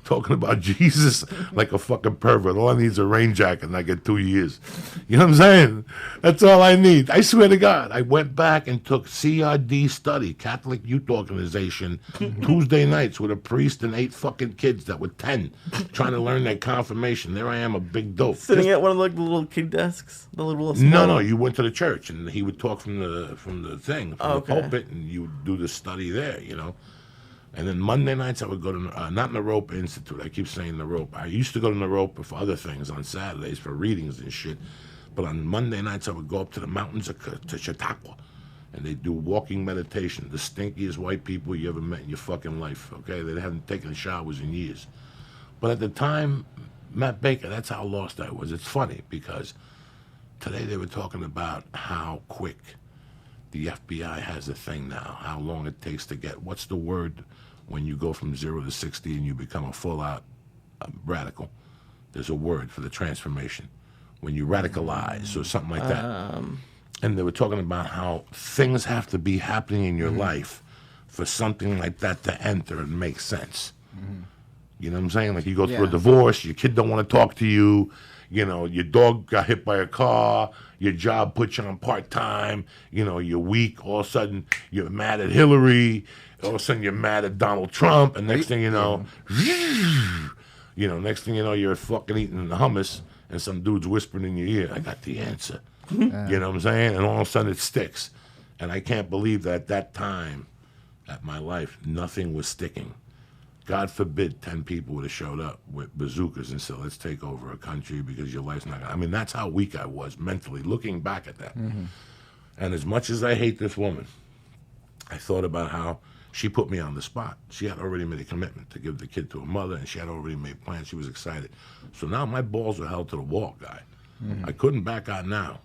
Talking about Jesus like a fucking pervert. All I need is a rain jacket and I get 2 years. You know what I'm saying? That's all I need. I swear to God. I went back and took CRD study, Catholic Youth Organization, Tuesday nights with a priest and 8 fucking kids that were 10 trying to learn their confirmation. There I am, a big dope. Sitting at one of the little kid desks? The little No, you went to the church and he would talk from the thing, from Okay. the pulpit, and you would do the study there, you know. And then Monday nights I would go to, not Naropa Institute, I keep saying Naropa. I used to go to Naropa for other things on Saturdays, for readings and shit. But on Monday nights I would go up to the mountains to Chautauqua, and they do walking meditation, the stinkiest white people you ever met in your fucking life, okay? They haven't taken showers in years. But at the time, Matt Baker, that's how lost I was. It's funny because today they were talking about how quick the FBI has a thing now, how long it takes to get, what's the word when you go from 0 to 60 and you become a full-out radical? There's a word for the transformation. When you radicalize or something like that. And they were talking about how things have to be happening in your life for something like that to enter and make sense. You know what I'm saying? Like you go through a divorce, your kid don't want to talk to you, you know, your dog got hit by a car, your job puts you on part-time, you know, you're weak, all of a sudden you're mad at Hillary, all of a sudden you're mad at Donald Trump, and next thing you know, next thing you know, you're fucking eating the hummus, and some dude's whispering in your ear, I got the answer. You know what I'm saying? And all of a sudden it sticks. And I can't believe that at that time, at my life, nothing was sticking. God forbid 10 people would have showed up with bazookas and said, let's take over a country because your life's not gonna. I mean, that's how weak I was mentally, looking back at that. And as much as I hate this woman, I thought about how she put me on the spot. She had already made a commitment to give the kid to her mother, and she had already made plans. She was excited. So now my balls were held to the wall, guy. I couldn't back out now.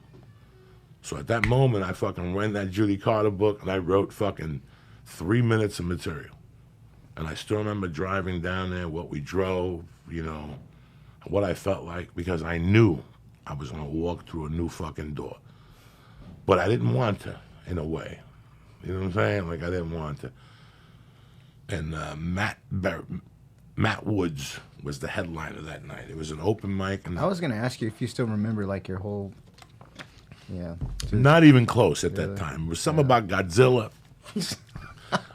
So at that moment, I fucking read that Judy Carter book, and I wrote fucking 3 minutes of material. And I still remember driving down there, what we drove, you know, what I felt like, because I knew I was going to walk through a new fucking door. But I didn't want to, in a way. You know what I'm saying? Like, I didn't want to. And Matt Woods was the headliner that night. It was an open mic. And I was going to ask you if you still remember, like, your whole... Yeah. Not even close at that time. It was something about Godzilla.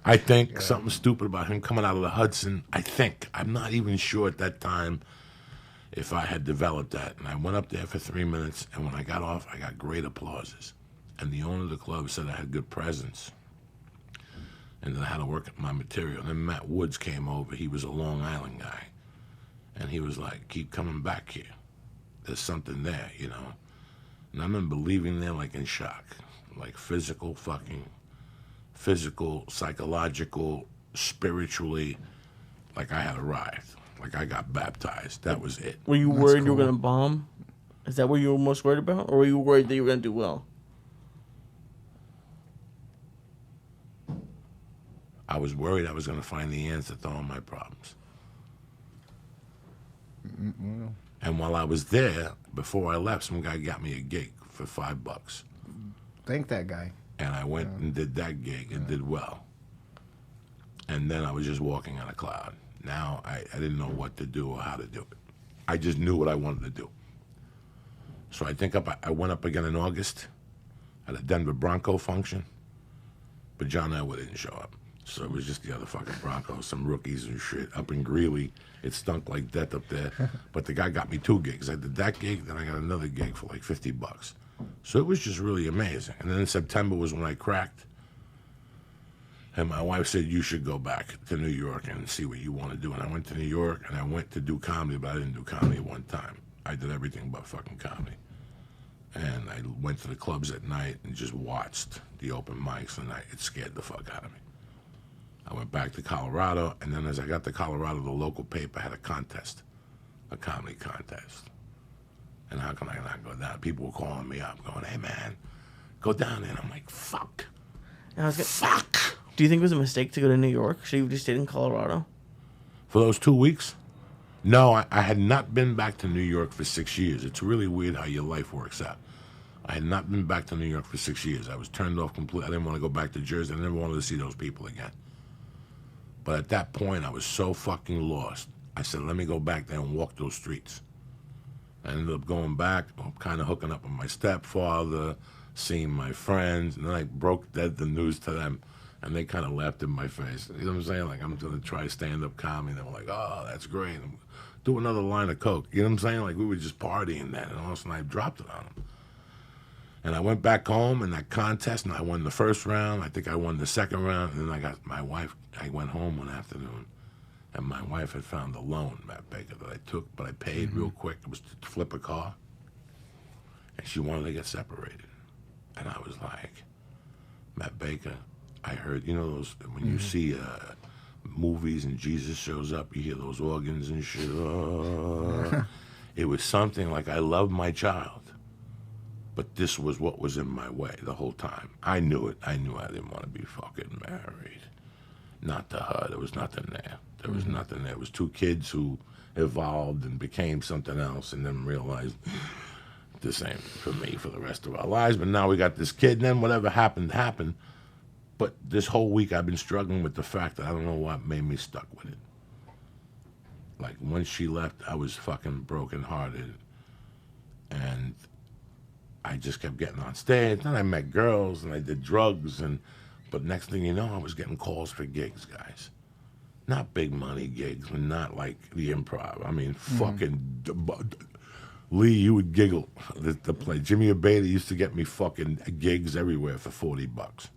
I think something stupid about him coming out of the Hudson. I think. I'm not even sure at that time if I had developed that. And I went up there for 3 minutes, and when I got off, I got great applauses. And the owner of the club said I had good presence and that I had to work at my material. And then Matt Woods came over. He was a Long Island guy. And he was like, keep coming back here. There's something there, you know. And I remember leaving there like in shock. Like physical, psychological, spiritually, like I had arrived. Like I got baptized. That was it. Were you worried you were going to bomb? Is that what you were most worried about? Or were you worried that you were going to do well? I was worried I was going to find the answer to all my problems. And while I was there, before I left, some guy got me a gig for $5. Thank that guy. And I went and did that gig and did well. And then I was just walking on a cloud. Now I didn't know what to do or how to do it. I just knew what I wanted to do. So I went up again in August at a Denver Bronco function, but John Elway didn't show up. So it was just the other fucking Broncos, some rookies and shit up in Greeley. It stunk like death up there. But the guy got me 2 gigs. I did that gig, then I got another gig for like $50. So it was just really amazing. And then in September was when I cracked. And my wife said, you should go back to New York and see what you want to do. And I went to New York, and I went to do comedy, but I didn't do comedy one time. I did everything but fucking comedy. And I went to the clubs at night and just watched the open mics, and it scared the fuck out of me. I went back to Colorado, and then as I got to Colorado, the local paper had a contest, a comedy contest. And how can I not go down? People were calling me up, going, hey, man, go down there. And I'm like, fuck. Fuck. Do you think it was a mistake to go to New York? Should you just stayed in Colorado? For those 2 weeks? No, I had not been back to New York for 6 years. It's really weird how your life works out. I had not been back to New York for 6 years. I was turned off completely. I didn't want to go back to Jersey. I never wanted to see those people again. But at that point, I was so fucking lost. I said, let me go back there and walk those streets. I ended up going back, kind of hooking up with my stepfather, seeing my friends, and then I broke the news to them, and they kind of laughed in my face. You know what I'm saying? Like, I'm going to try stand-up comedy. They were like, oh, that's great. Do another line of coke. You know what I'm saying? Like, we were just partying then, and all of a sudden I dropped it on them. And I went back home in that contest, and I won the first round. I think I won the second round, and then I got my wife. I went home one afternoon, and my wife had found a loan, Matt Baker, that I took, but I paid real quick. It was to flip a car, and she wanted to get separated. And I was like, Matt Baker, I heard, you know, those when you see movies and Jesus shows up, you hear those organs and shit. It was something like, I love my child. But this was what was in my way the whole time. I knew it. I knew I didn't want to be fucking married. Not to her. There was nothing there. There was nothing there. It was 2 kids who evolved and became something else and then realized this ain't for me for the rest of our lives. But now we got this kid, and then whatever happened, happened. But this whole week I've been struggling with the fact that I don't know what made me stuck with it. Like, when she left, I was fucking brokenhearted. And I just kept getting on stage. Then I met girls and I did drugs, but next thing you know, I was getting calls for gigs, guys. Not big money gigs, but not like the Improv. I mean, fucking Lee, you would giggle. The play Jimmy Abeda used to get me fucking gigs everywhere for $40.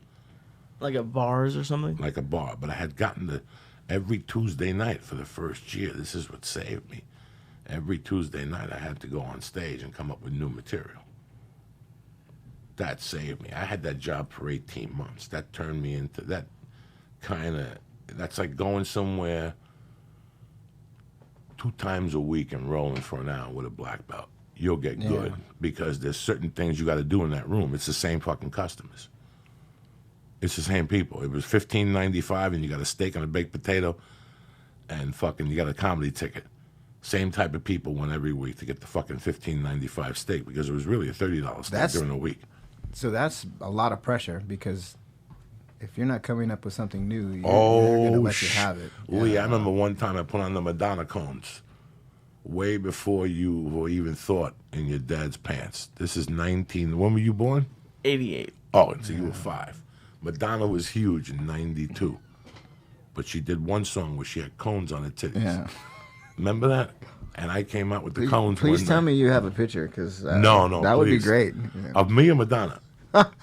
Like at bars or something? Like a bar, but I had gotten every Tuesday night for the first year. This is what saved me. Every Tuesday night, I had to go on stage and come up with new material. That saved me. I had that job for 18 months. That turned me into that that's like going somewhere 2 times a week and rolling for an hour with a black belt. You'll get good because there's certain things you got to do in that room. It's the same fucking customers. It's the same people. It was $15.95 and you got a steak and a baked potato and fucking you got a comedy ticket. Same type of people went every week to get the fucking $15.95 steak because it was really a $30 steak during the week. So that's a lot of pressure because if you're not coming up with something new, you're going to let you have it. Lee, I remember one time I put on the Madonna cones way before you were even thought in your dad's pants. This is 19. When were you born? 88. Oh, so you were 5. Madonna was huge in 92. But she did one song where she had cones on her titties. Yeah. Remember that? And I came out with the cones. Please tell me you have a picture, because no, that would be great. Of me or Madonna?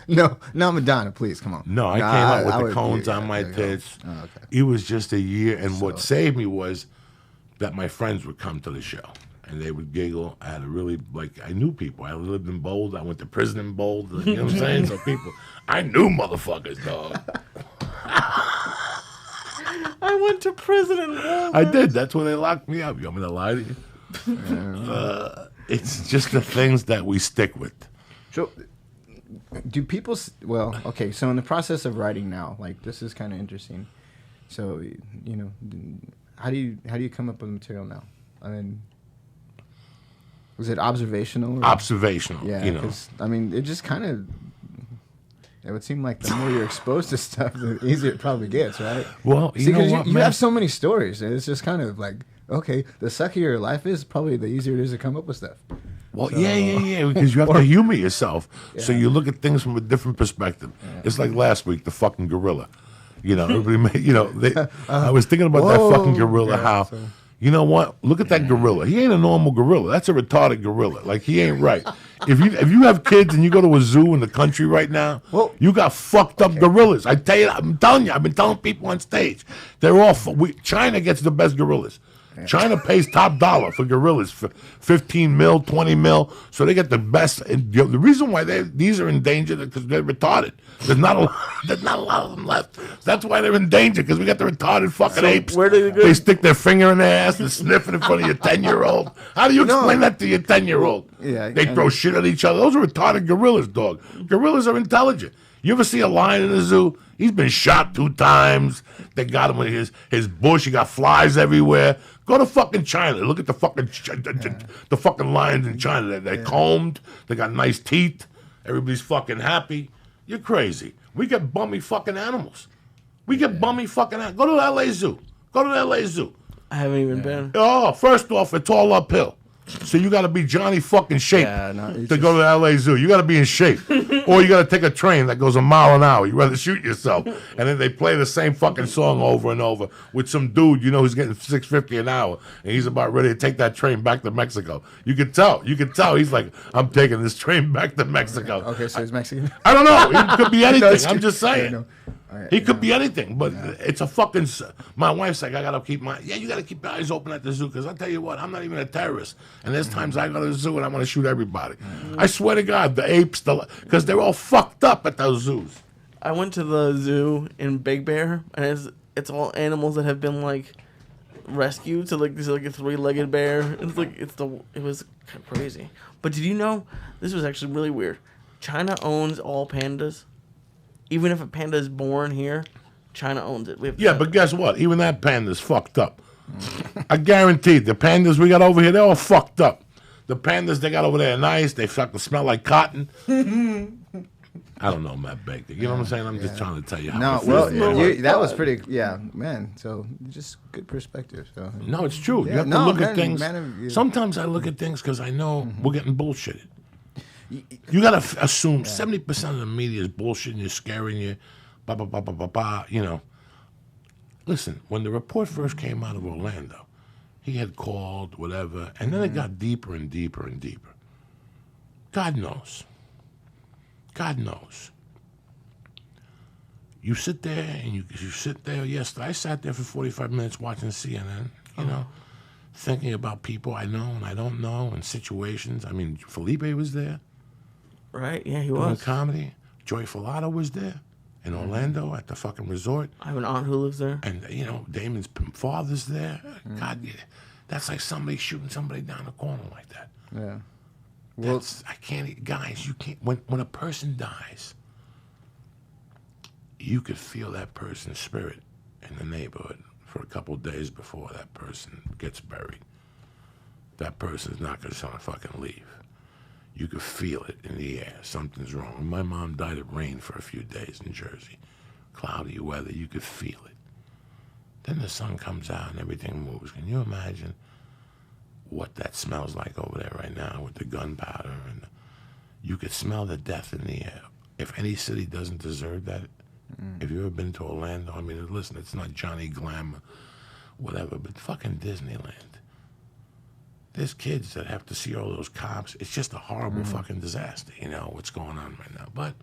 No, not Madonna. Please, come on. No, I came out with the cones on my tits. Oh, okay. It was just a year, and what saved me was that my friends would come to the show, and they would giggle. I had a really, I knew people. I lived in Boulder. I went to prison in Boulder. You know what I'm saying? So I knew motherfuckers, dog. I went to prison in Boulder. I did. That's where they locked me up. You want me to lie to you? It's just the things that we stick with. So, do people? Well, okay. So, in the process of writing now, this is kind of interesting. So, how do you come up with material now? I mean, was it observational? Observational. Yeah. You know. I mean, it just kind of. It would seem like the more you're exposed to stuff, the easier it probably gets, right? Well, you know what, you man? have so many stories, and it's just kind of like, okay, the suckier your life is, probably the easier it is to come up with stuff. Well, yeah, because you have to humor yourself. So you look at things from a different perspective. It's like last week, the fucking gorilla. You know, everybody made, I was thinking about that fucking gorilla, you know what? Look at that gorilla. He ain't a normal gorilla. That's a retarded gorilla. Like, he ain't right. If you have kids and you go to a zoo in the country right now, you got fucked up gorillas. I'm telling you, I've been telling people on stage. They're all, China gets the best gorillas. China pays top dollar for gorillas for 15 mil, 20 mil, so they get the best. And the reason why these are endangered is because they're retarded. There's not a lot of them left. That's why they're in danger, because we got the retarded fucking apes. Where do they go? They stick their finger in their ass and sniff it in front of your 10-year-old. How do you explain that to your 10-year-old? Yeah, they throw shit at each other. Those are retarded gorillas, dog. Gorillas are intelligent. You ever see a lion in the zoo? He's been shot 2 times. They got him in his bush. He got flies everywhere. Go to fucking China. Look at the fucking lions in China. They're combed. They got nice teeth. Everybody's fucking happy. You're crazy. We get bummy fucking animals. We get bummy fucking animals. Go to the LA Zoo. Go to the LA Zoo. I haven't even been. Oh, first off, it's all uphill. So you got to be Johnny fucking shape to go to the LA Zoo. You got to be in shape. Or you got to take a train that goes a mile an hour. You rather shoot yourself. And then they play the same fucking song over and over with some dude, who's getting $6.50 an hour. And he's about ready to take that train back to Mexico. You could tell. He's like, I'm taking this train back to Mexico. Okay, so he's Mexican? I don't know. He could be anything. I'm just saying. Right, he could be anything, but it's a fucking. My wife's like, I gotta keep you gotta keep your eyes open at the zoo, because I'll tell you what, I'm not even a terrorist, and there's times I go to the zoo and I want to shoot everybody. I swear to God, the apes, because they're all fucked up at those zoos. I went to the zoo in Big Bear, and it's all animals that have been like rescued. So like there's like a 3-legged bear. It was crazy. But did you know this was actually really weird? China owns all pandas. Even if a panda is born here, China owns it. But guess what? Even that panda's fucked up. I guarantee the pandas we got over here, they're all fucked up. The pandas they got over there are nice. They fucking smell like cotton. I don't know, Matt Baker. You know what I'm saying? I'm just trying to tell you how. That was pretty. Yeah, man. So just good perspective. So. No, it's true. You have to look at things. Sometimes I look at things because I know we're getting bullshitted. You gotta assume 70% of the media is bullshitting you, scaring you, Listen, when the report first came out of Orlando, he had called, whatever, and then it got deeper and deeper and deeper. God knows. God knows. You sit there and you sit there yesterday. I sat there for 45 minutes watching CNN, thinking about people I know and I don't know and situations. I mean, Felipe was there. Right, yeah, he doing was. comedy. Joey Filato was there in Orlando at the fucking resort. I have an aunt who lives there. And, Damon's father's there. God, that's like somebody shooting somebody down the corner like that. Yeah. Well, I can't, guys, you can't, when a person dies, you could feel that person's spirit in the neighborhood for a couple of days before that person gets buried. That person's not going to fucking leave. You could feel it in the air. Something's wrong. When my mom died, it rained for a few days in Jersey. Cloudy weather, you could feel it. Then the sun comes out and everything moves. Can you imagine what that smells like over there right now with the gunpowder? And you could smell the death in the air. If any city doesn't deserve that, if you've ever been to Orlando, I mean, listen, it's not Johnny Glamour, whatever, but fucking Disneyland. There's kids that have to see all those cops. It's just a horrible fucking disaster, what's going on right now. But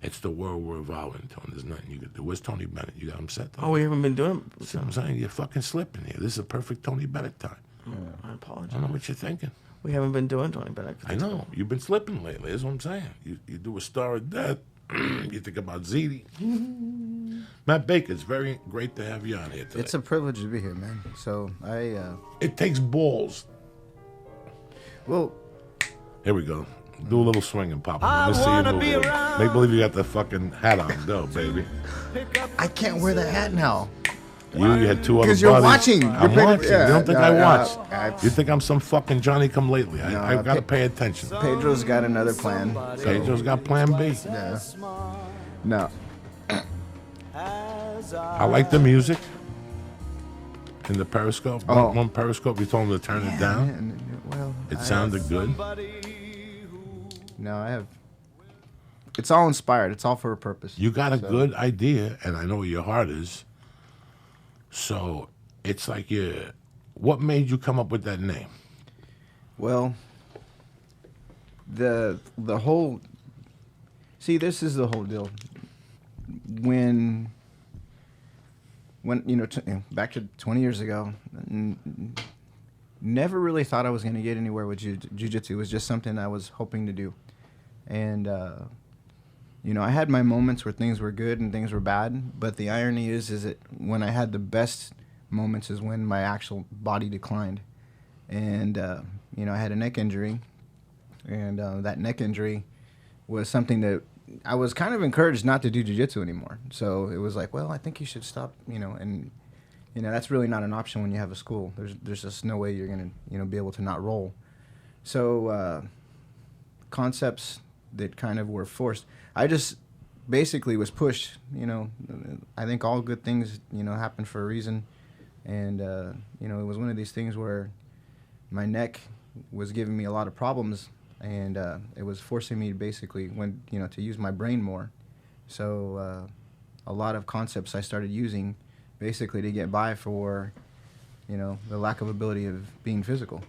it's the world we're evolving to, and there's nothing you can do. Where's Tony Bennett? You got him set? Oh, we haven't been doing it. See what I'm saying? You're fucking slipping here. This is a perfect Tony Bennett time. I apologize. I don't know what you're thinking. We haven't been doing Tony Bennett. I know. You've been slipping lately. That's what I'm saying. You do a Star of Death. You think about Ziti. Matt Baker, it's very great to have you on here today. It's a privilege to be here, man. So It takes balls. Well, here we go. Do a little swing and pop. Let's see you move. Make believe you got the fucking hat on. Go, baby. I can't wear the hat now. You had 2 other buddies. Because you're watching. I'm watching. Yeah, you don't think I watch. You think I'm some fucking Johnny come lately. I got to pay attention. Pedro's got another plan. Pedro's got plan B. Yeah. No. I like the music in the Periscope. One Periscope, we told him to turn it down. Man, well, It sounded good. No, I have. It's all inspired. It's all for a purpose. You got a good idea, and I know where your heart is. So it's like what made you come up with that name? Well, the whole. See, this is the whole deal. When back to 20 years ago, never really thought I was going to get anywhere with jiu-jitsu. It was just something I was hoping to do. And, I had my moments where things were good and things were bad. But the irony is that when I had the best moments is when my actual body declined. And, I had a neck injury. And that neck injury was something that I was kind of encouraged not to do jiu-jitsu anymore. So it was like, well, I think you should stop, and, that's really not an option when you have a school. There's just no way you're going to, be able to not roll. So concepts that kind of were forced. I just basically was pushed, I think all good things, happen for a reason. And, it was one of these things where my neck was giving me a lot of problems. And it was forcing me basically to use my brain more. So a lot of concepts I started using basically to get by for, the lack of ability of being physical.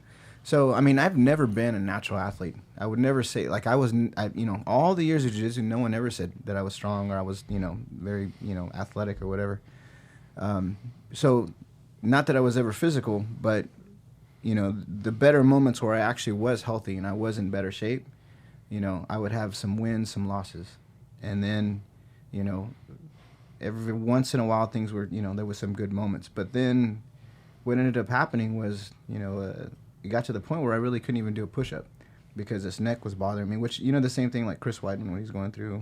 So, I mean, I've never been a natural athlete. I would never say, like, all the years of jiu-jitsu, no one ever said that I was strong or I was, very, athletic or whatever. So, not that I was ever physical, but the better moments where I actually was healthy and I was in better shape, I would have some wins, some losses. And then, every once in a while things were, there was some good moments. But then what ended up happening was, it got to the point where I really couldn't even do a push-up because this neck was bothering me, which, the same thing like Chris Weidman when he's going through,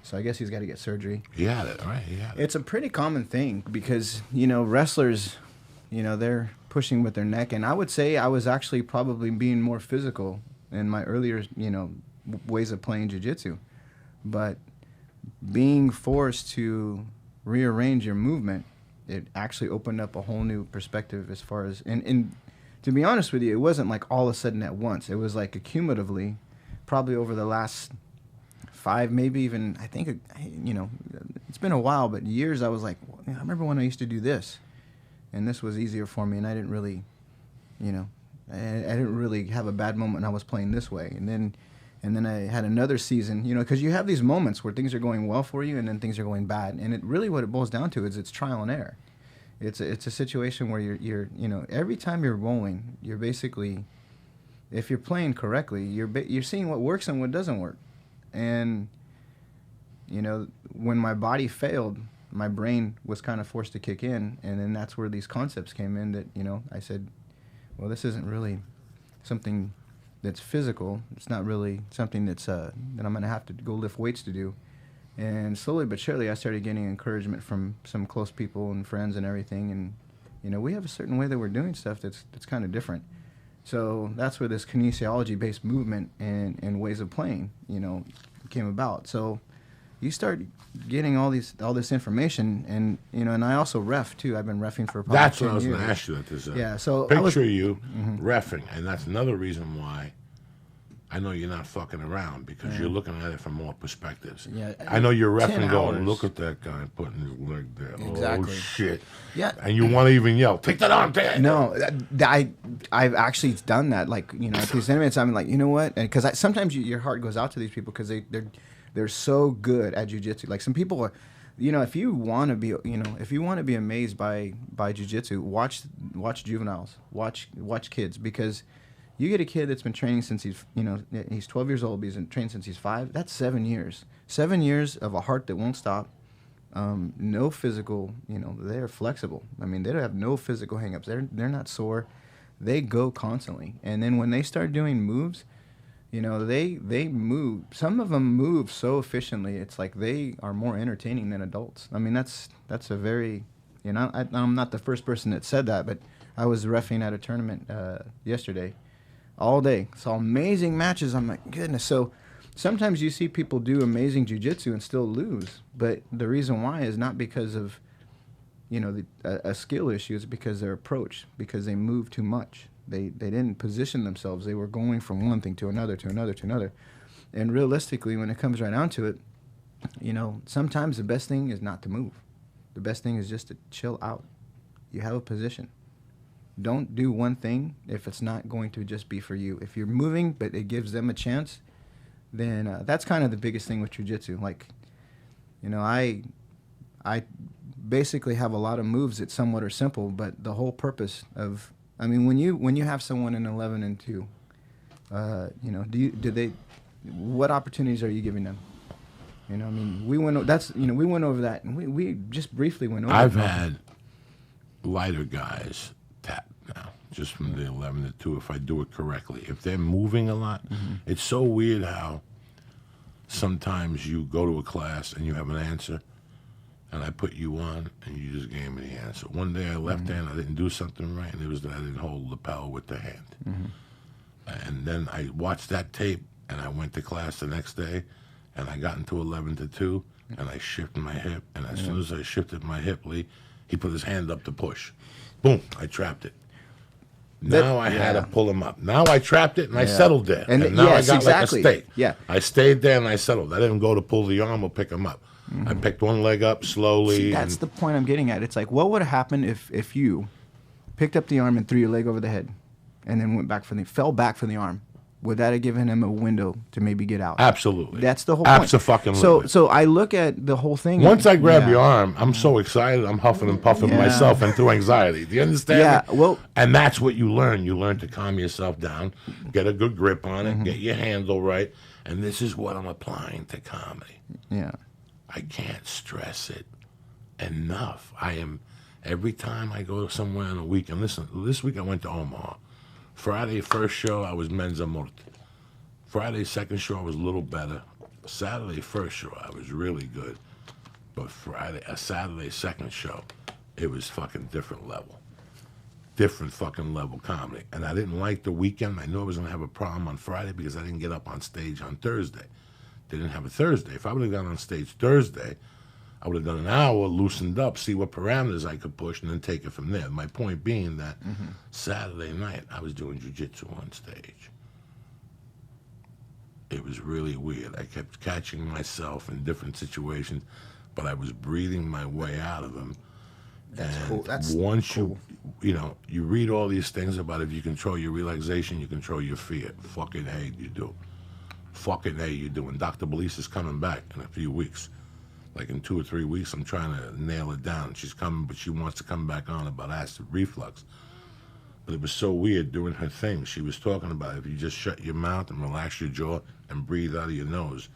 so I guess he's got to get surgery. He had it, right? He had it. It's a pretty common thing because, wrestlers, they're pushing with their neck, and I would say I was actually probably being more physical in my earlier, ways of playing jiu-jitsu. But being forced to rearrange your movement, it actually opened up a whole new perspective as far as, and to be honest with you, it wasn't like all of a sudden at once. It was like accumulatively, probably over the last 5, maybe even, I think, it's been a while, but years I was like, I remember when I used to do this. And this was easier for me, and I didn't really, I didn't really have a bad moment when I was playing this way. And then I had another season, because you have these moments where things are going well for you, and then things are going bad. And what it boils down to is it's trial and error. It's a situation where you're every time you're rolling, you're basically, if you're playing correctly, you're seeing what works and what doesn't work. And when my body failed, my brain was kind of forced to kick in, and then that's where these concepts came in that, I said, well, this isn't really something that's physical. It's not really something that's that I'm going to have to go lift weights to do. And slowly but surely, I started getting encouragement from some close people and friends and everything, and, we have a certain way that we're doing stuff that's kind of different. So that's where this kinesiology-based movement and ways of playing, came about. So you start getting all this information, and and I also ref too. I've been refing for probably That's 10 what I was years. going to ask you. That this, Yeah, so picture you reffing, and that's another reason why I know you're not fucking around because you're looking at it from more perspectives. Yeah, I know you're 10 reffing going, hours. look at that guy putting his leg there. Exactly. Oh shit. Yeah. And you want to even yell, take that on, take it. No, I've actually done that. Like, at these tournaments, I'm like, you know what? And because sometimes your heart goes out to these people because they're so good at jiu-jitsu. Like some people are, if you want to be amazed by jiu-jitsu, watch juveniles, watch kids, because you get a kid that's been training since he's 12 years old, but he's been trained since he's 5. That's 7 years. 7 years of a heart that won't stop. No physical, they're flexible. I mean, they don't have no physical hangups. They're not sore. They go constantly. And then when they start doing moves, they move. Some of them move so efficiently. It's like they are more entertaining than adults. I mean, that's a very, I'm not the first person that said that, but I was reffing at a tournament yesterday, all day. Saw amazing matches. I'm like, goodness. So sometimes you see people do amazing jiu-jitsu and still lose, but the reason why is not because of, a skill issue. It's because their approach, because they move too much. They didn't position themselves. They were going from one thing to another, to another, to another. And realistically, when it comes right down to it, sometimes the best thing is not to move. The best thing is just to chill out. You have a position. Don't do one thing if it's not going to just be for you. If you're moving, but it gives them a chance, then that's kind of the biggest thing with jiu-jitsu. Like, I basically have a lot of moves that somewhat are simple, but the whole purpose of, when you have someone in 11-2, what opportunities are you giving them? We went over that, and we just briefly went over. I've had lighter guys tap now, just from the 11-2, if I do it correctly. If they're moving a lot, it's so weird how sometimes you go to a class and you have an answer, and I put you on, and you just gave me the answer. One day I left hand, I didn't do something right, and it was that I didn't hold the lapel with the hand. And then I watched that tape, and I went to class the next day, and I got into 11-2, and I shifted my hip, and as soon as I shifted my hip, Lee, he put his hand up to push. Boom, I trapped it. Now I had to pull him up. Now I trapped it, and I settled there. And now I got like a steak. Yeah. I stayed there, and I settled. I didn't go to pull the arm or pick him up. I picked one leg up slowly. See, that's the point I'm getting at. It's like, what would have happened if you picked up the arm and threw your leg over the head and then fell back for the arm? Would that have given him a window to maybe get out? Absolutely. That's the whole point. Abso-fucking-lutely. So I look at the whole thing. Once I grab your arm, I'm so excited, I'm huffing and puffing myself into anxiety. Do you understand? Yeah, me? well. And that's what you learn. You learn to calm yourself down, get a good grip on it, get your handle right. And this is what I'm applying to comedy. Yeah. I can't stress it enough. Every time I go somewhere on a weekend, listen, this week I went to Omaha. Friday, first show, I was Menza Morte. Friday, second show, I was a little better. Saturday, first show, I was really good. But Saturday, second show, it was fucking different level. Different fucking level comedy. And I didn't like the weekend. I knew I was going to have a problem on Friday because I didn't get up on stage on Thursday. They didn't have a Thursday. If I would have gone on stage Thursday, I would have done an hour, loosened up, see what parameters I could push, and then take it from there. My point being that Saturday night, I was doing jiu-jitsu on stage. It was really weird. I kept catching myself in different situations, but I was breathing my way out of them. That's and cool. That's once cool. you read all these things about if you control your relaxation, you control your fear. Fucking hey, you do. Fucking hey, you do. And Dr. Belize is coming back in a few weeks. Like in 2 or 3 weeks, I'm trying to nail it down. She's coming, but she wants to come back on about acid reflux. But it was so weird doing her thing. She was talking about if you just shut your mouth and relax your jaw and breathe out of your nose,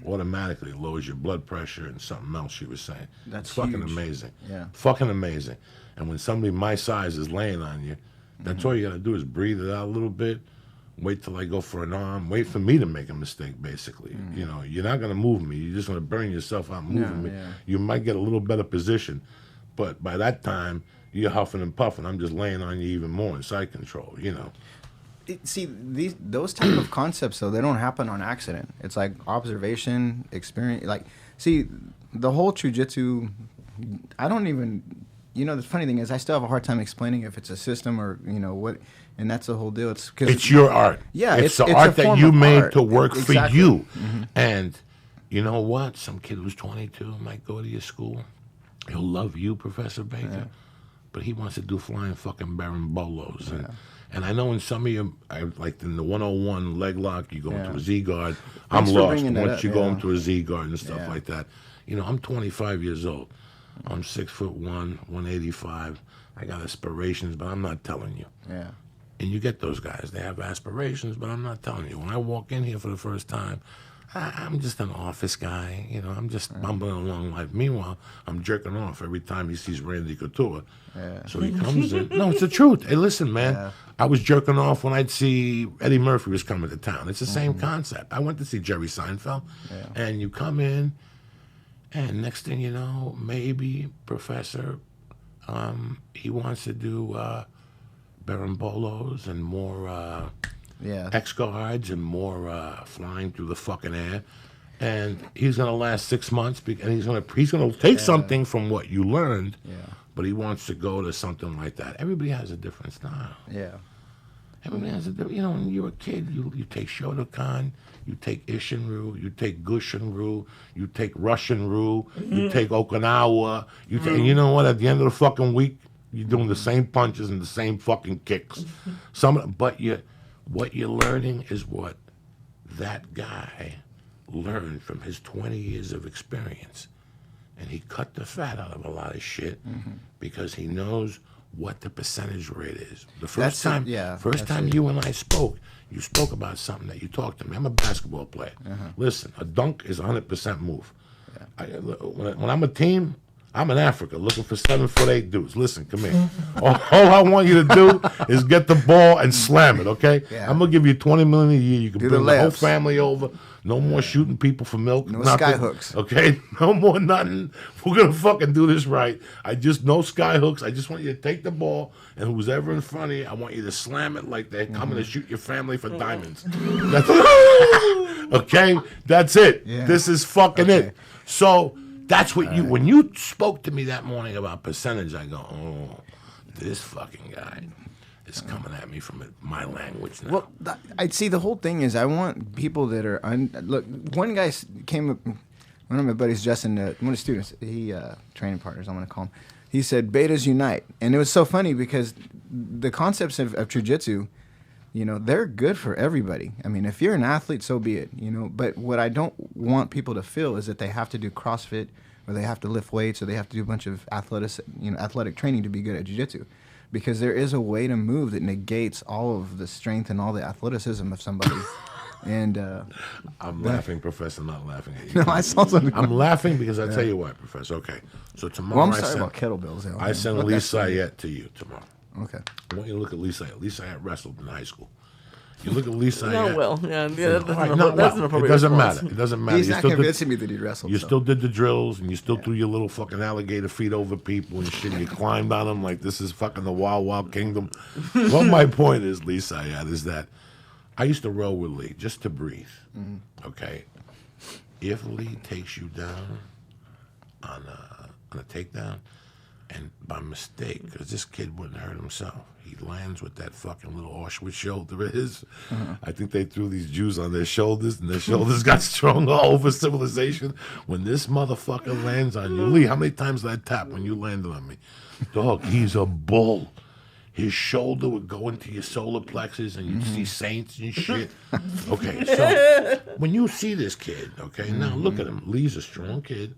automatically it lowers your blood pressure and something else she was saying. That's it's fucking huge. amazing. Yeah. Fucking amazing. And when somebody my size is laying on you, that's all you got to do is breathe it out a little bit. Wait till I go for an arm. Wait for me to make a mistake, basically. You're not going to move me. You're just going to burn yourself out moving me. Yeah. You might get a little better position, but by that time, you're huffing and puffing. I'm just laying on you even more in side control, Those type of concepts, though, they don't happen on accident. It's like observation, experience. Like, see, the whole jiu-jitsu, I don't even... the funny thing is I still have a hard time explaining if it's a system or, what... And that's the whole deal. It's your art. Yeah, it's the art that you made to work for you. Mm-hmm. And you know what? Some kid who's 22 might go to your school. He'll love you, Professor Baker, but he wants to do flying fucking barambolos. And I know in some of you, like in the 101 leg lock, you go into a Z guard. I'm lost. Once you go into a Z guard and stuff like that. I'm 25 years old. I'm 6'1", 185. I got aspirations, but I'm not telling you. Yeah. And you get those guys. They have aspirations, but I'm not telling you. When I walk in here for the first time, I'm just an office guy. I'm just bumbling along life. Meanwhile, I'm jerking off every time he sees Randy Couture. Yeah. So he comes in. No, it's the truth. Hey, listen, man. Yeah. I was jerking off when I'd see Eddie Murphy was coming to town. It's the same concept. I went to see Jerry Seinfeld. Yeah. And you come in, and next thing you know, maybe Professor, he wants to do... barambolos and more Yeah. X-Guards and more flying through the fucking air. And he's going to last 6 months, and he's going to take something from what you learned, but he wants to go to something like that. Everybody has a different style. Yeah. Everybody has a different, when you're a kid, you take Shotokan, you take Ishinryu, you take Gushinryu, you take Russian-ryu, you take Okinawa, and you know what, at the end of the fucking week, you're doing the same punches and the same fucking kicks. But what you're learning is what that guy learned from his 20 years of experience. And he cut the fat out of a lot of shit because he knows what the percentage rate is. The first time you and I spoke, you spoke about something that you talked to me. I'm a basketball player. Listen, a dunk is 100% move. When I'm a team, I'm in Africa looking for 7'8" dudes. Listen, come here. All I want you to do is get the ball and slam it, okay? Yeah. I'm gonna give you $20 million a year. You can Do bring the the whole layups. family over. No more shooting people for milk. No nothing, sky hooks. Okay? No more nothing. We're gonna fucking do this right. No sky hooks. I just want you to take the ball, and who's ever in front of you, I want you to slam it like they're coming to shoot your family for diamonds. Okay? That's it. Yeah. This is fucking it. So that's what when you spoke to me that morning about percentage, I go, oh, this fucking guy is coming at me from my language now. Well, I see. The whole thing is, I want people that are look. One guy came up. One of my buddies, Justin, one of the students, training partners, I'm gonna call him. He said, "Betas unite," and it was so funny because the concepts of jiu-jitsu, they're good for everybody. I mean, if you're an athlete, so be it. But what I don't want people to feel is that they have to do CrossFit or they have to lift weights or they have to do a bunch of athletic training to be good at jiu-jitsu. Because there is a way to move that negates all of the strength and all the athleticism of somebody. And I'm laughing, Professor, not laughing at you. No, I saw something. I'm laughing because I tell you what, Professor. Okay, so tomorrow Well, I'm sorry about kettlebells. I send Lee Syatt to you tomorrow. Okay. I want you to look at Lee Syatt. Lee Syatt wrestled in high school. You look at Lee Syatt. Not well. Yeah, that's Right, an not well. appropriate It doesn't response. matter. It doesn't matter. He's You not still did- convincing me that he wrestled. You so. still did the drills, and you still threw your little fucking alligator feet over people and shit. And you climbed on them like this is fucking the Wild Wild Kingdom. Well, my point is, Lee Syatt, is that I used to roll with Lee just to breathe. Okay, if Lee takes you down on a takedown, and by mistake, because this kid wouldn't hurt himself, he lands with that fucking little Auschwitz shoulder of his. I think they threw these Jews on their shoulders, and their shoulders got stronger over civilization. When this motherfucker lands on you, Lee, how many times did I tap when you landed on me? Dog, he's a bull. His shoulder would go into your solar plexus, and you'd see saints and shit. Okay, so when you see this kid, okay, now look at him. Lee's a strong kid,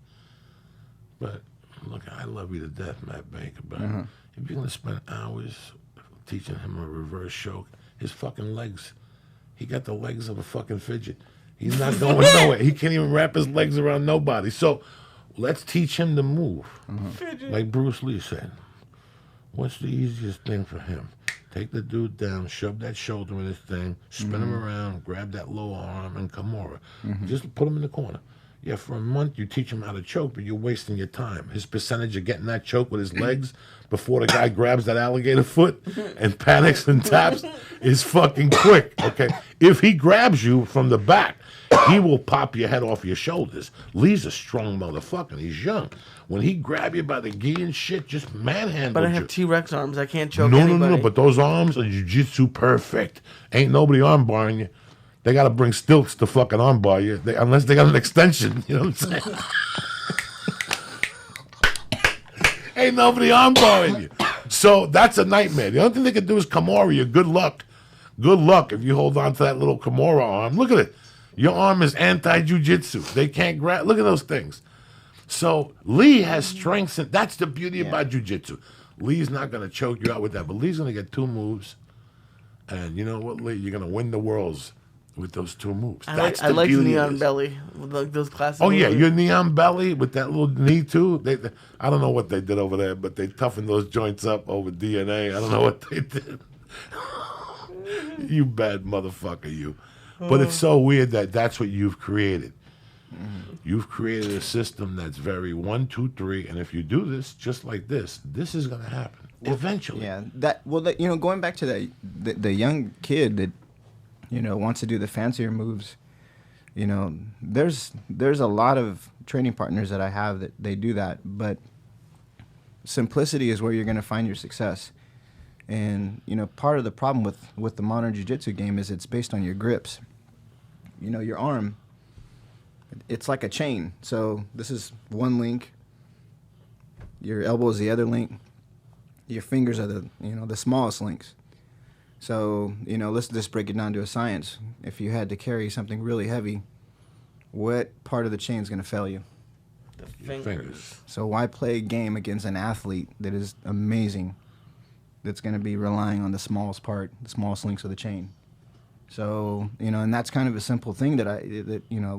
but look, I love you to death, Matt Baker, but if you're going to spend hours teaching him a reverse choke, his fucking legs, he got the legs of a fucking fidget. He's not going nowhere. He can't even wrap his legs around nobody. So let's teach him to move. Like Bruce Lee said. What's the easiest thing for him? Take the dude down, shove that shoulder in his thing, spin him around, grab that lower arm, and Kimura. Just put him in the corner. Yeah, for a month you teach him how to choke, but you're wasting your time. His percentage of getting that choke with his legs before the guy grabs that alligator foot and panics and taps is fucking quick, okay? If he grabs you from the back, he will pop your head off your shoulders. Lee's a strong motherfucker. He's young. When he grab you by the gi and shit, just manhandle But I you. have T-Rex arms. I can't choke No, anybody. but those arms are jiu-jitsu perfect. Ain't nobody arm barring you. They got to bring stilts to fucking arm bar you, unless they got an extension. You know what I'm saying? Ain't nobody arm barring you. So that's a nightmare. The only thing they can do is Kimura you. Good luck. Good luck if you hold on to that little Kimura arm. Look at it. Your arm is anti-jiu-jitsu. They can't grab. Look at those things. So Lee has strengths, and that's the beauty about jiu-jitsu. Lee's not going to choke you out with that, but Lee's going to get 2 moves. And you know what, Lee? You're going to win the worlds with those 2 moves. I like Neon Belly with like those classic. Oh, yeah, movies. your Neon Belly with that little knee, too. I don't know what they did over there, but they toughened those joints up over DNA. I don't know what they did. You bad motherfucker, you. But it's so weird that that's what you've created. You've created a system that's very 1, 2, 3, and if you do this just like this is going to happen eventually. Yeah, going back to that, the young kid that wants to do the fancier moves, there's a lot of training partners that I have that they do that, but simplicity is where you're going to find your success. And, part of the problem with the modern jiu-jitsu game is it's based on your grips. Your arm, it's like a chain. So this is one link. Your elbow is the other link. Your fingers are the smallest links. So, let's just break it down to a science. If you had to carry something really heavy, what part of the chain is going to fail you? The fingers. So why play a game against an athlete that is amazing, that's going to be relying on the smallest part, the smallest links of the chain? So, and that's kind of a simple thing that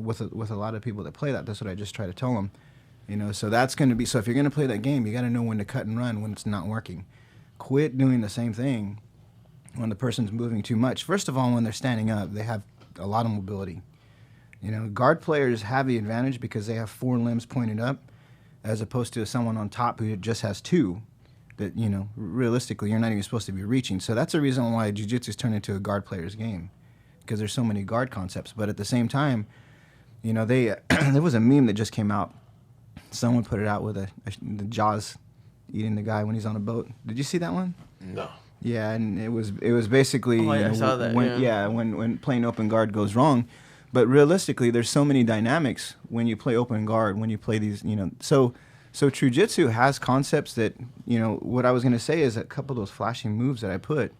with a lot of people that play that's what I just try to tell them. So that's going to be, so if you're going to play that game, you got to know when to cut and run when it's not working. Quit doing the same thing when the person's moving too much. First of all, when they're standing up, they have a lot of mobility. Guard players have the advantage because they have 4 limbs pointed up, as opposed to someone on top who just has 2 that, realistically, you're not even supposed to be reaching. So that's the reason why jiu-jitsu's turned into a guard player's game, because there's so many guard concepts. But at the same time, there was a meme that just came out. Someone put it out with the Jaws eating the guy when he's on a boat. Did you see that one? No. Yeah, and it was basically I saw that. When playing open guard goes wrong, but realistically, there's so many dynamics when you play open guard, when you play these, so Jiu-Jitsu has concepts that, what I was going to say is a couple of those flashing moves that I put,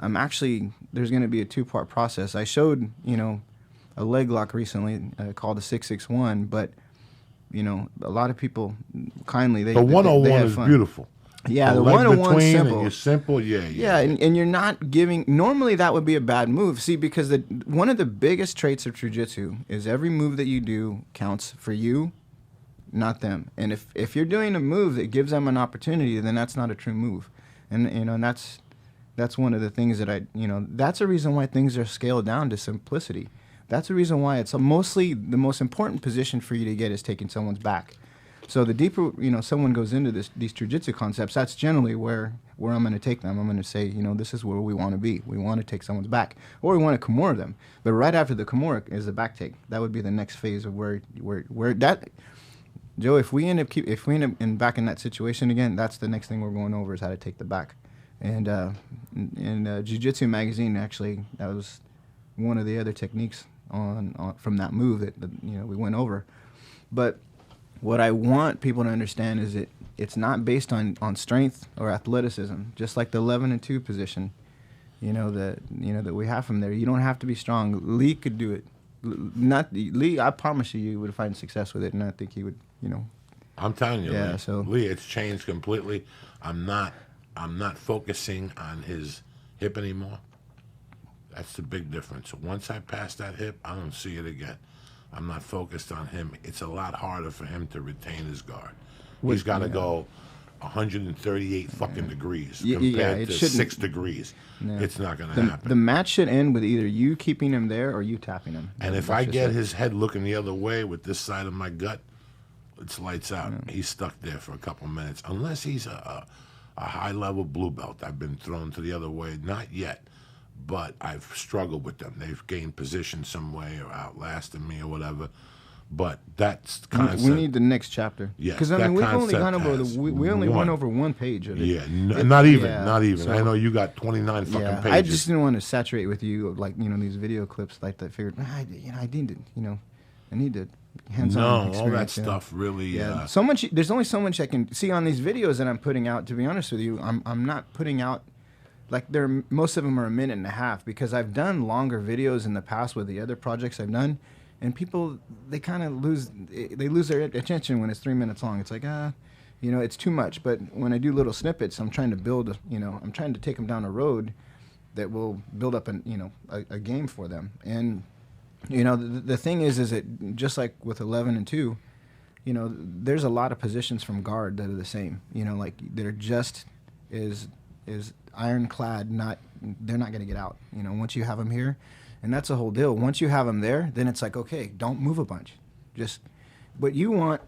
there's going to be a 2-part process. I showed, a leg lock recently called a 661, but, a lot of people kindly, the 101 is beautiful. Yeah, the 101 is simple. You're simple, yeah. Yeah, and you're not giving. Normally, that would be a bad move. See, because one of the biggest traits of jiu-jitsu is every move that you do counts for you, not them. And if you're doing a move that gives them an opportunity, then that's not a true move. And and that's one of the things that that's the reason why things are scaled down to simplicity. That's the reason why it's mostly the most important position for you to get is taking someone's back. So the deeper, someone goes into these jiu-jitsu concepts, that's generally where I'm going to take them. I'm going to say, this is where we want to be. We want to take someone's back, or we want to Kimura them. But right after the Kimura is the back take. That would be the next phase of where that. Joe, if we end up back in that situation again, that's the next thing we're going over is how to take the back. And in Jiu-Jitsu magazine, actually, that was one of the other techniques on from that move that we went over. But what I want people to understand is that it's not based on strength or athleticism, just like the 11 and 2 position, that we have from there. You don't have to be strong. Lee could do it. Lee, I promise you would find success with it, and I think he would, I'm telling you, yeah, Lee, so Lee, it's changed completely. I'm not focusing on his hip anymore. That's the big difference. Once I pass that hip, I don't see it again. I'm not focused on him. It's a lot harder for him to retain his guard. He's got to go 138 fucking degrees compared to 6 degrees. No. It's not going to happen. The match should end with either you keeping him there or you tapping him. And if I get his head looking the other way with this side of my gut, it's lights out. Yeah. He's stuck there for a couple minutes. Unless he's a high-level blue belt. I've been thrown to the other way. Not yet. But I've struggled with them. They've gained position some way or outlasted me or whatever. But that's concept. We need the next chapter. Yeah, because we've only gone over we only went over 1 page of it. Yeah, not even. So, I know you got 29 fucking pages. I just didn't want to saturate with you these video clips like that. Figured I need to hands-on experience. All that stuff really. Yeah, so much. There's only so much I can see on these videos that I'm putting out. To be honest with you, I'm not putting out. Like most of them are a minute and a half because I've done longer videos in the past with the other projects I've done, and people they kind of lose their attention when it's 3 minutes long. It's like it's too much. But when I do little snippets, I'm trying to build I'm trying to take them down a road that will build up a game for them. And the thing is that just like with 11 and 2, there's a lot of positions from guard that are the same. Like they're just is ironclad, they're not going to get out. Once you have them here, and that's the whole deal. Once you have them there, then it's like, okay, don't move a bunch. Just what you want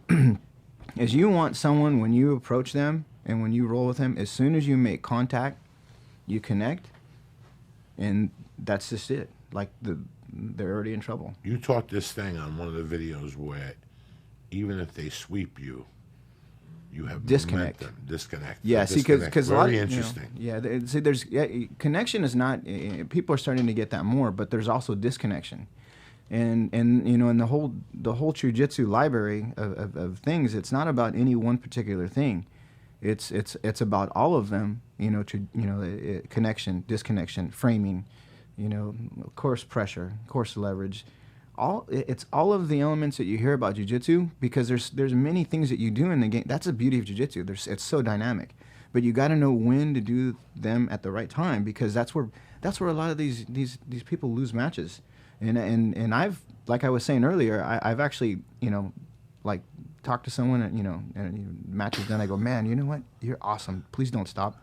is you want someone when you approach them and when you roll with them, as soon as you make contact, you connect, and that's just it. like they're already in trouble. You taught this thing on one of the videos where even if they sweep you, you have Disconnect. momentum. Disconnect. Yeah, see, because a lot, very interesting. See, there's connection is not. People are starting to get that more, but there's also disconnection, and in the whole jiu-jitsu library of things, it's not about any one particular thing. It's about all of them. Connection, disconnection, framing, course pressure, course leverage. It's all of the elements that you hear about jiu-jitsu, because there's many things that you do in the game. That's the beauty of jiu-jitsu. It's so dynamic, but you got to know when to do them at the right time, because that's where a lot of these people lose matches. And I've, like I was saying earlier, I've actually like talked to someone and matches done. I go, man, you know what? You're awesome. Please don't stop,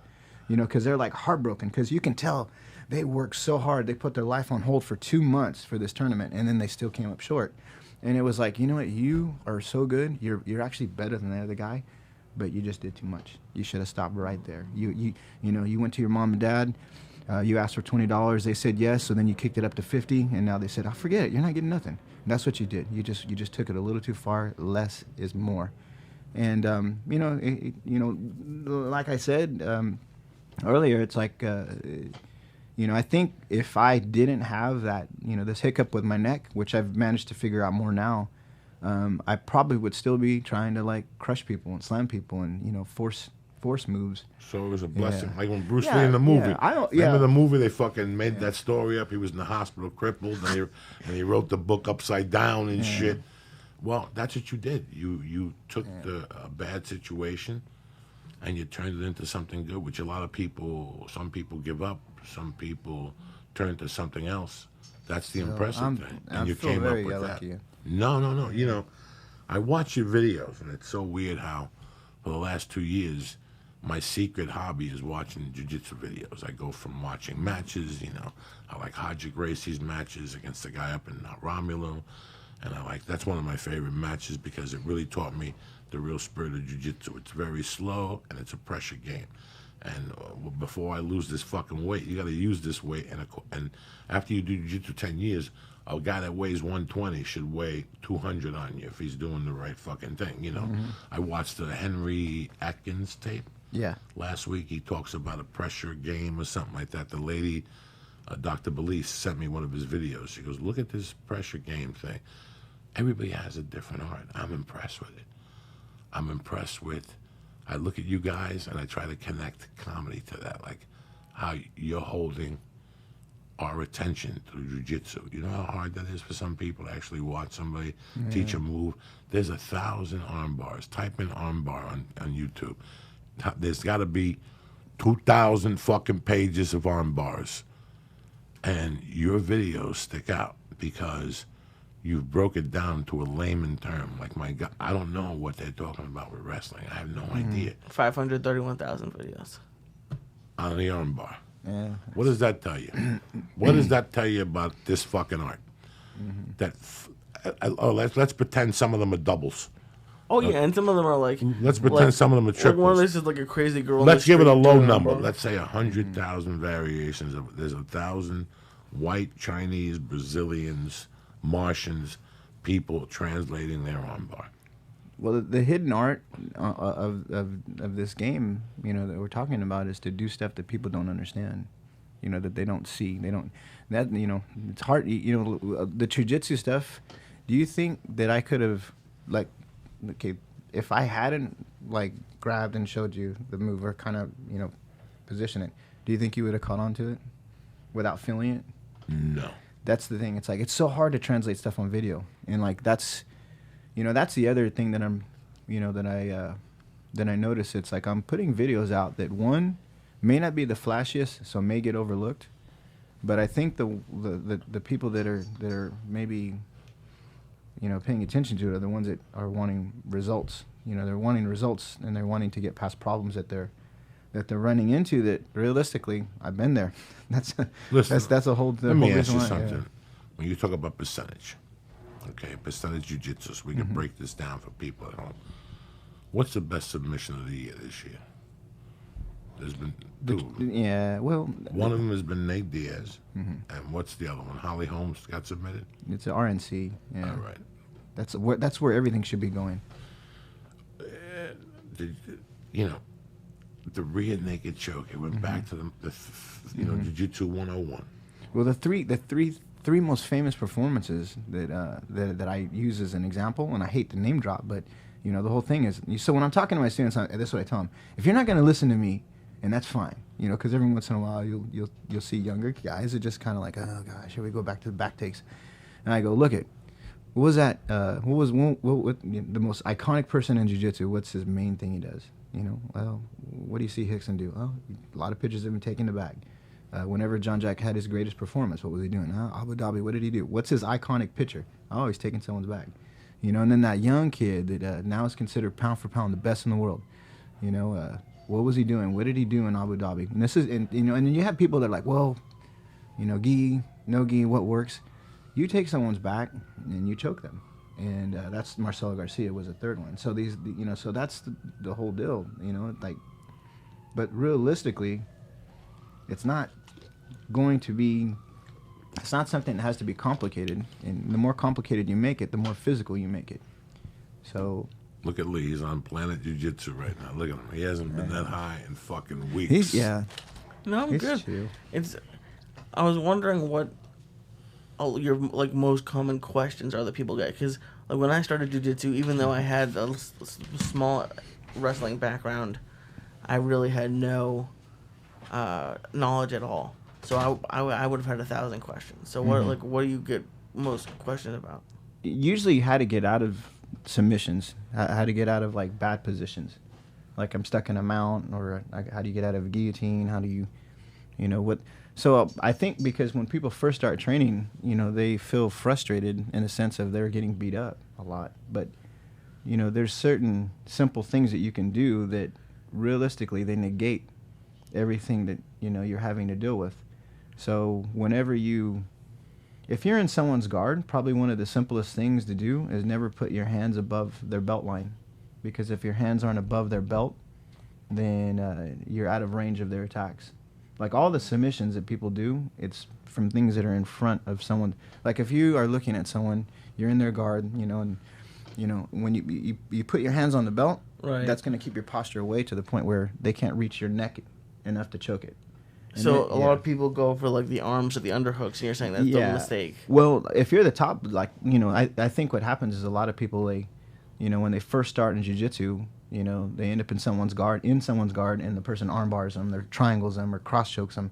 because they're like heartbroken, because you can tell. They worked so hard. They put their life on hold for 2 months for this tournament, and then they still came up short. And it was like, you know what? You are so good. You're actually better than the other guy, but you just did too much. You should have stopped right there. You went to your mom and dad. You asked for $20. They said yes. So then you kicked it up to $50, and now they said, "Oh, forget it. You're not getting nothing." And that's what you did. You just took it a little too far. Less is more. And like I said earlier, it's like. I think if I didn't have that, this hiccup with my neck, which I've managed to figure out more now, I probably would still be trying to like crush people and slam people and force moves. So it was a blessing, like when Bruce Yeah, Lee in the movie. yeah, Remember the movie? They fucking made that story up. He was in the hospital, crippled, and he wrote the book upside down and shit. Well, that's what you did. You took a bad situation, and you turned it into something good, which some people give up. Some people turn to something else. That's the impressive thing. And you came up with that. No. I watch your videos, and it's so weird how for the last 2 years, my secret hobby is watching jiu-jitsu videos. I go from watching matches, I like Haji Gracie's matches against the guy up in Romulo, and that's one of my favorite matches because it really taught me the real spirit of jiu-jitsu. It's very slow, and it's a pressure game. And before I lose this fucking weight, you got to use this weight. And after you do jiu-jitsu 10 years, a guy that weighs 120 should weigh 200 on you if he's doing the right fucking thing, I watched the Henry Atkins tape. Yeah. Last week, he talks about a pressure game or something like that. The lady, Dr. Belize, sent me one of his videos. She goes, look at this pressure game thing. Everybody has a different art. I'm impressed with it. I look at you guys and I try to connect comedy to that, like how you're holding our attention through jiu-jitsu. You know how hard that is for some people to actually watch somebody teach a move? There's 1,000 arm bars. Type in arm bar on YouTube. There's got to be 2,000 fucking pages of arm bars. And your videos stick out because you've broke it down to a layman term. Like, my God, I don't know what they're talking about with wrestling. I have no idea. 531,000 videos. On the arm bar. Yeah. What does that tell you? What does that tell you about this fucking art? Let's pretend some of them are doubles. Oh, yeah, and some of them are like... Let's pretend some of them are triples. One of this is like a crazy girl. Let's give it a low number. Let's say 100,000 variations of it. There's 1,000 white, Chinese, Brazilians, Martians, people translating their armbar. Well, the hidden art of this game, that we're talking about is to do stuff that people don't understand, that they don't see. They don't. It's hard. The jiu-jitsu stuff. Do you think that I could have, if I hadn't grabbed and showed you the move or kind of position it, do you think you would have caught on to it without feeling it? No. That's the thing. It's like it's so hard to translate stuff on video, and that's the other thing that I'm, that I notice. It's like I'm putting videos out that one may not be the flashiest, so may get overlooked, but I think the people that are maybe, paying attention to it are the ones that are wanting results. They're wanting results and they're wanting to get past problems that they're running into. That realistically, I've been there. That's a whole. Let me ask you something. Yeah. When you talk about percentage, okay, percentage jiu-jitsu, so we can break this down for people at home. What's the best submission of the year this year? There's been two. Yeah, well, One of them has been Nate Diaz, and what's the other one? Holly Holmes got submitted. it's an RNC. Yeah, All right. That's where everything should be going. You know, the rear naked choke. It went back to the Jiu-Jitsu 101. Well, the three most famous performances that I use as an example, and I hate to name drop, but you know the whole thing is. So when I'm talking to my students, this is what I tell them: if you're not going to listen to me, and that's fine, you know, because every once in a while you'll see younger guys that just kind of like, oh gosh, here we go back to the back takes, and I go, look at. What was that? What the most iconic person in jiu-jitsu? What's his main thing he does? You know, well, what do you see Hickson do? Oh, a lot of pictures of him taking the bag. Whenever Jean Jacques had his greatest performance, what was he doing? Abu Dhabi, what did he do? What's his iconic picture? Oh, he's taking someone's bag. You know, and then that young kid that now is considered pound for pound the best in the world. You know, what was he doing? What did he do in Abu Dhabi? And this is, and then you have people that are like, well, you know, gi, no gi, what works? You take someone's back and you choke them, and that's Marcelo Garcia was a third one. So so that's the whole deal, you know. Like, but realistically, it's not going to be. It's not something that has to be complicated, and the more complicated you make it, the more physical you make it. So. Look at Lee. He's on Planet Jiu-Jitsu right now. Look at him. He hasn't been that high in fucking weeks. No, I'm good. Chill. I was wondering what your like most common questions are that people get, because like when I started jiu-jitsu, even though I had a small wrestling background, I really had no knowledge at all. So I would have had 1,000 questions. So what do you get most questions about? Usually how to get out of submissions, how to get out of like bad positions, like I'm stuck in a mount, or how do you get out of a guillotine? How do you know what? So I think because when people first start training, you know, they feel frustrated in the sense of they're getting beat up a lot. But, you know, there's certain simple things that you can do that realistically they negate everything that, you know, you're having to deal with. So if you're in someone's guard, probably one of the simplest things to do is never put your hands above their belt line. Because if your hands aren't above their belt, then you're out of range of their attacks. Like all the submissions that people do, it's from things that are in front of someone. Like if you are looking at someone, you're in their guard, you know, and you know when you put your hands on the belt, right, that's going to keep your posture away to the point where they can't reach your neck enough to choke it. And so a lot of people go for like the arms or the underhooks, and you're saying that's the mistake. Well, if you're the top, like, you know, I think what happens is a lot of people, you know, when they first start in jiu-jitsu, you know, they end up in someone's guard, and the person arm bars them, or triangles them, or cross chokes them,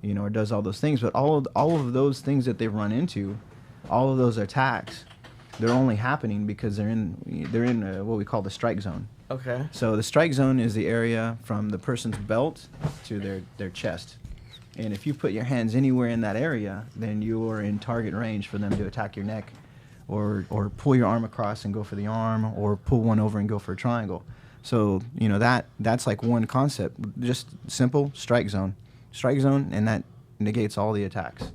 you know, or does all those things. But all of those things that they run into, all of those attacks, they're only happening because they're in what we call the strike zone. Okay. So the strike zone is the area from the person's belt to their chest. And if you put your hands anywhere in that area, then you are in target range for them to attack your neck, or pull your arm across and go for the arm, or pull one over and go for a triangle. So, you know, that's like one concept, just simple strike zone, and that negates all the attacks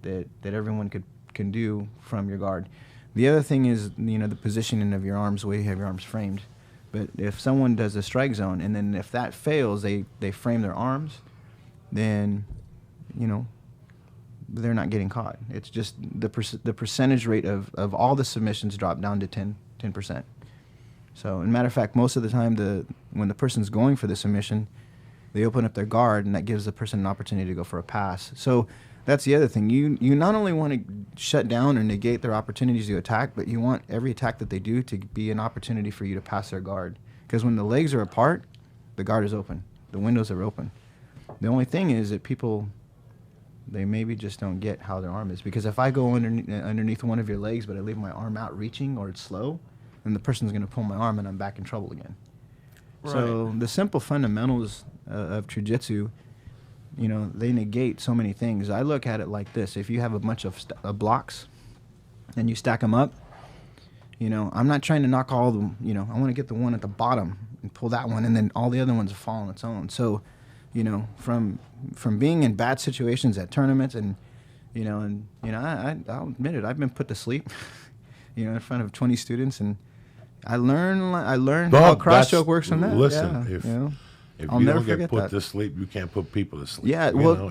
that everyone can do from your guard. The other thing is, you know, the positioning of your arms, the way you have your arms framed. But if someone does a strike zone, and then if that fails, they frame their arms, then, you know, they're not getting caught. It's just the percentage rate of all the submissions drop down to 10%. So, as a matter of fact, most of the time, when the person's going for the submission, they open up their guard, and that gives the person an opportunity to go for a pass. So that's the other thing. You not only want to shut down or negate their opportunities to attack, but you want every attack that they do to be an opportunity for you to pass their guard. Because when the legs are apart, the guard is open. The windows are open. The only thing is that people, they maybe just don't get how their arm is. Because if I go underneath one of your legs, but I leave my arm out reaching, or it's slow, then the person's going to pull my arm, and I'm back in trouble again. Right. So the simple fundamentals of jiu-jitsu, you know, they negate so many things. I look at it like this. If you have a bunch of blocks and you stack them up, you know, I'm not trying to knock all of them. You know, I want to get the one at the bottom and pull that one, and then all the other ones fall on its own. So, you know, from being in bad situations at tournaments, and I'll admit it, I've been put to sleep, you know, in front of 20 students, and I learned how cross choke works from that. Listen, you know? If I'll you never don't get forget put that. to sleep, you can't put people to sleep. Yeah, You well, know,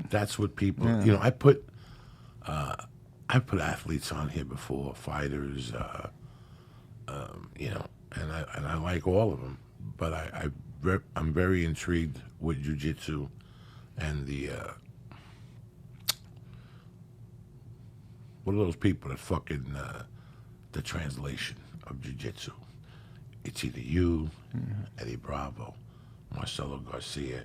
that's what people. Yeah. You know, I put athletes on here before, fighters. You know, and I like all of them, but I'm very intrigued with jiu-jitsu and the what are those people that fucking the translation of jiu-jitsu? It's either you, Eddie Bravo, Marcelo Garcia,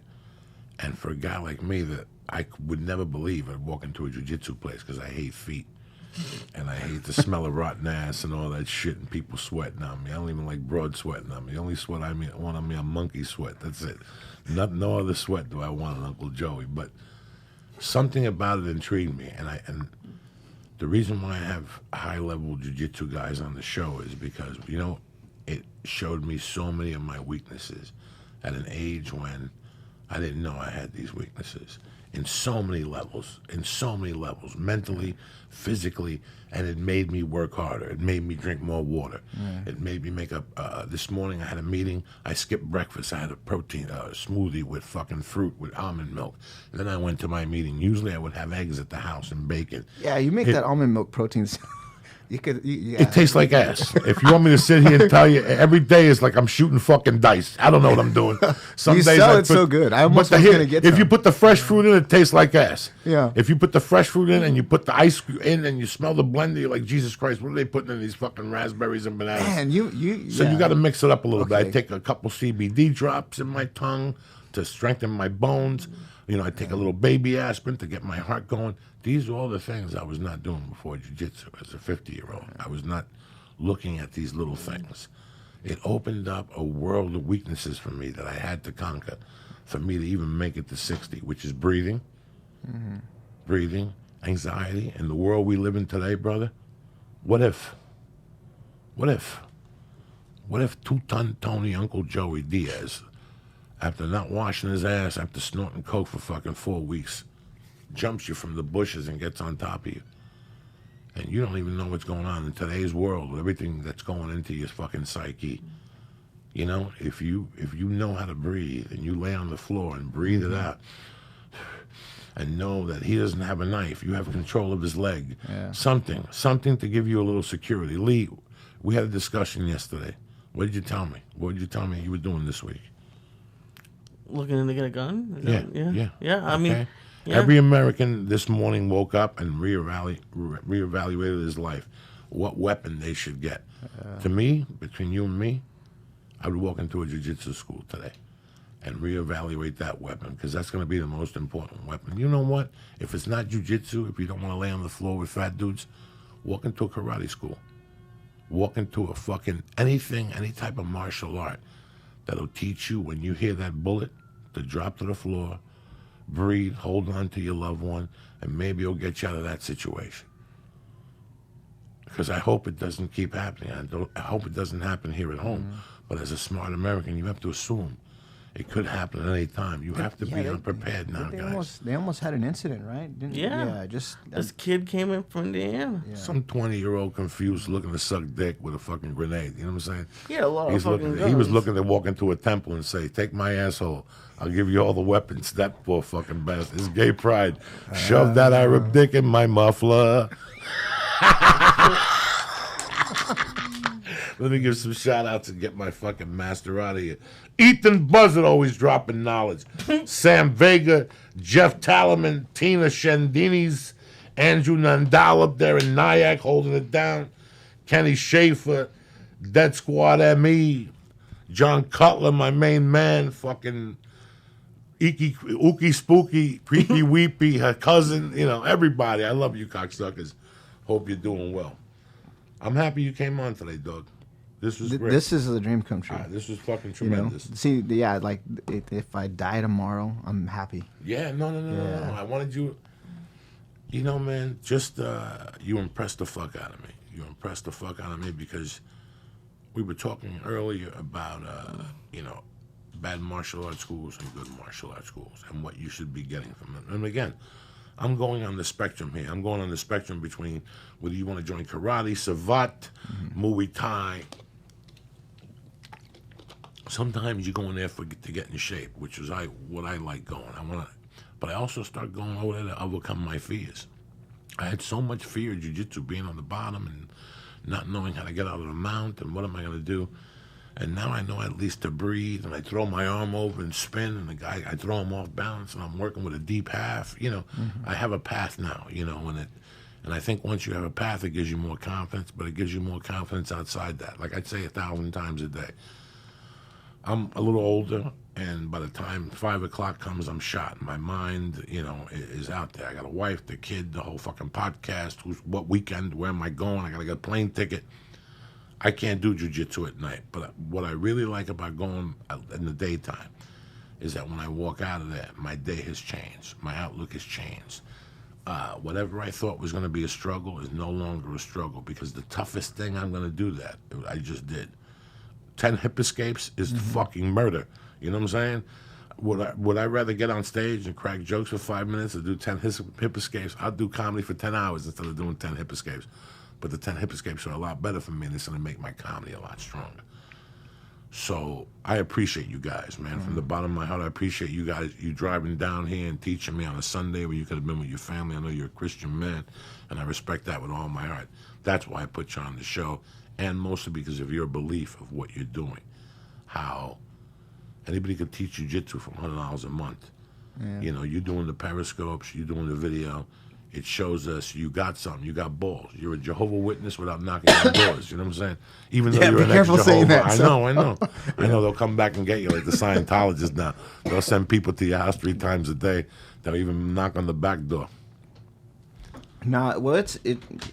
and for a guy like me that I would never believe I'd walk into a jiu-jitsu place because I hate feet. And I hate the smell of rotten ass and all that shit and people sweating on me. I don't even like broad sweating on me. The only sweat I want on me, a monkey sweat. That's it. No other sweat do I want on Uncle Joey. But something about it intrigued me. And the reason why I have high-level jiu-jitsu guys on the show is because, you know, it showed me so many of my weaknesses at an age when I didn't know I had these weaknesses in so many levels, mentally, physically, and it made me work harder. It made me drink more water. It made me make up. This morning I had a meeting. I skipped breakfast. I had a protein smoothie with fucking fruit with almond milk. And then I went to my meeting. Usually I would have eggs at the house and bacon. Yeah, you make that almond milk protein. You could. Yeah. It tastes like ass. If you want me to sit here and tell you, every day is like I'm shooting fucking dice. I don't know what I'm doing. Some You days sell I it so good. I almost but was gonna get If some. you put the fresh fruit in, it tastes like ass. Yeah. If you put the fresh fruit in and you put the ice in and you smell the blender, you're like, Jesus Christ, what are they putting in these fucking raspberries and bananas? Man, you. So you got to mix it up a little bit. I Okay. take a couple CBD drops in my tongue to strengthen my bones. You know, I take a little baby aspirin to get my heart going. These are all the things I was not doing before jiu-jitsu as a 50-year-old. I was not looking at these little things. It opened up a world of weaknesses for me that I had to conquer for me to even make it to 60, which is breathing, anxiety. In the world we live in today, brother, what if 2-ton Tony Uncle Joey Diaz, after not washing his ass, after snorting coke for fucking 4 weeks, jumps you from the bushes and gets on top of you. And you don't even know what's going on in today's world with everything that's going into your fucking psyche. You know, if you know how to breathe and you lay on the floor and breathe it out and know that he doesn't have a knife, you have control of his leg. Yeah. Something to give you a little security. Lee, we had a discussion yesterday. What did you tell me? What did you tell me you were doing this week? Looking to get a gun? Is Yeah. Yeah, I mean, Okay? yeah. Every American this morning woke up and reevaluated his life, what weapon they should get. To me, between you and me, I would walk into a jiu-jitsu school today and reevaluate that weapon because that's going to be the most important weapon. You know what? If it's not jiu-jitsu, if you don't want to lay on the floor with fat dudes, walk into a karate school. Walk into a fucking anything, any type of martial art that'll teach you when you hear that bullet to drop to the floor, breathe, hold on to your loved one, and maybe it'll get you out of that situation. Because I hope it doesn't keep happening. I hope it doesn't happen here at home. But as a smart American, you have to assume it could happen at any time. You have to be unprepared now, guys. They almost had an incident, right? Yeah. Just This kid came in from Indiana. Yeah. Some 20-year-old confused looking to suck dick with a fucking grenade. You know what I'm saying? He had a lot of fucking guns. He was looking to walk into a temple and say, "Take my asshole. I'll give you all the weapons." That poor fucking bastard. His gay pride. Shove that Arab dick in my muffler. Let me give some shout outs and get my fucking master out of here. Ethan Buzzard always dropping knowledge. Sam Vega, Jeff Talaman, Tina Shendini's, Andrew Nandal up there in Nyack holding it down. Kenny Schaefer, Dead Squad ME, John Cutler, my main man, fucking Ookie Spooky, Creepy Weepy, her cousin, you know, everybody. I love you cocksuckers. Hope you're doing well. I'm happy you came on today, dog. This was great. This is a dream come true. This was fucking You know? tremendous. See, yeah, like if I die tomorrow, I'm happy. Yeah, no. I wanted you. You know, man, just you impressed the fuck out of me. You impressed the fuck out of me because we were talking earlier about, you know, bad martial arts schools and good martial arts schools and what you should be getting from them. And again, I'm going on the spectrum here. I'm going on the spectrum between whether you want to join karate, savate, Muay Thai, sometimes you go in there to get in shape, which is what I like going. But I also start going over there to overcome my fears. I had so much fear of jiu-jitsu, being on the bottom and not knowing how to get out of the mount and what am I going to do. And now I know at least to breathe, and I throw my arm over and spin, and I throw him off balance, and I'm working with a deep half. I have a path now, and I think once you have a path, it gives you more confidence, but it gives you more confidence outside that. Like I'd say 1,000 times a day. I'm a little older, and by the time 5 o'clock comes, I'm shot. My mind, is out there. I got a wife, the kid, the whole fucking podcast. What weekend? Where am I going? I got to get a plane ticket. I can't do jiu-jitsu at night. But what I really like about going in the daytime is that when I walk out of there, my day has changed. My outlook has changed. Whatever I thought was going to be a struggle is no longer a struggle, because the toughest thing I'm going to do I just did. 10 hip escapes is fucking murder. You know what I'm saying? Would I rather get on stage and crack jokes for 5 minutes or do 10 hip escapes? I'll do comedy for 10 hours instead of doing 10 hip escapes. But the 10 hip escapes are a lot better for me, and it's going to make my comedy a lot stronger. So I appreciate you guys, man. From the bottom of my heart, I appreciate you guys, you driving down here and teaching me on a Sunday where you could have been with your family. I know you're a Christian man, and I respect that with all my heart. That's why I put you on the show, and mostly because of your belief of what you're doing. How anybody could teach jiu-jitsu for $100 a month. Yeah. You're doing the periscopes, you're doing the video. It shows us you got something, you got balls. You're a Jehovah's Witness without knocking on doors. You know what I'm saying? Even though you're an ex-Jehovah. I know. I know they'll come back and get you like the Scientologists now. They'll send people to your house 3 times a day. They'll even knock on the back door. Nah, well,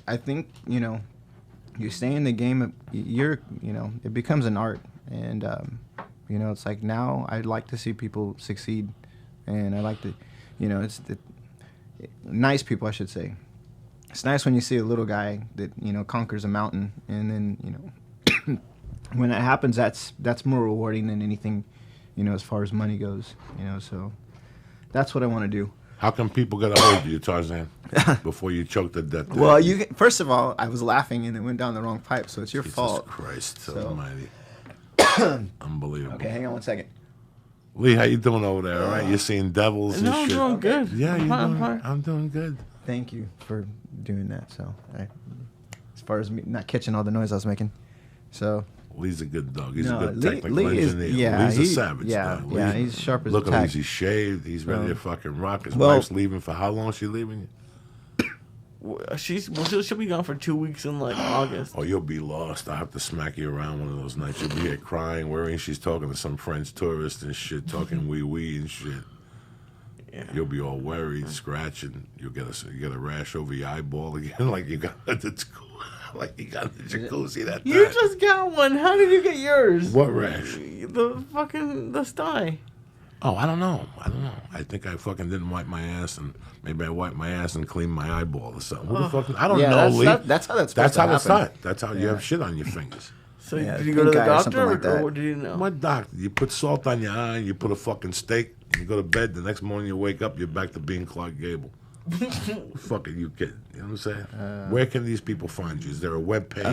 I think, you stay in the game, it becomes an art. And, it's like now I'd like to see people succeed. And I like to, nice people, I should say. It's nice when you see a little guy that conquers a mountain, and then when that happens, that's more rewarding than anything, as far as money goes. So that's what I want to do. How come people get a hold of you, Tarzan, before you choke to death? Well, first of all, I was laughing and it went down the wrong pipe, so it's your fault. Jesus Christ Almighty! Unbelievable. Okay, hang on 1 second. Lee, how you doing over there? All right, you're seeing devils and shit. I'm doing good. Yeah, I'm doing good. Thank you for doing that. So, as far as me not catching all the noise I was making, so. Lee's a good dog. He's a good technical engineer. Lee's a savage. Dog. Yeah, he's sharp as a tack. Look at him, he's shaved. He's ready to fucking rock. His wife's leaving for how long? Is she leaving you? She'll be gone for 2 weeks in August. Oh, you'll be lost. I have to smack you around one of those nights. You'll be here crying, worrying she's talking to some French tourist and shit, talking wee and shit. Yeah. You'll be all worried, scratching. You'll get a rash over your eyeball again, like you got at the school, like you got the jacuzzi that time. You just got one. How did you get yours? What rash? The sty. Oh, I don't know. I think I fucking didn't wipe my ass, and maybe I wiped my ass and cleaned my eyeball or something. Who the fuck? I don't know, Lee. That's how that's supposed to happen. That's how you have shit on your fingers. So did you go to the doctor, or what did you know? What doctor? You put salt on your eye, you put a fucking steak, you go to bed. The next morning you wake up, you're back to being Clark Gable. Fucking you kidding? You know what I'm saying? Where can these people find you? Is there a web page?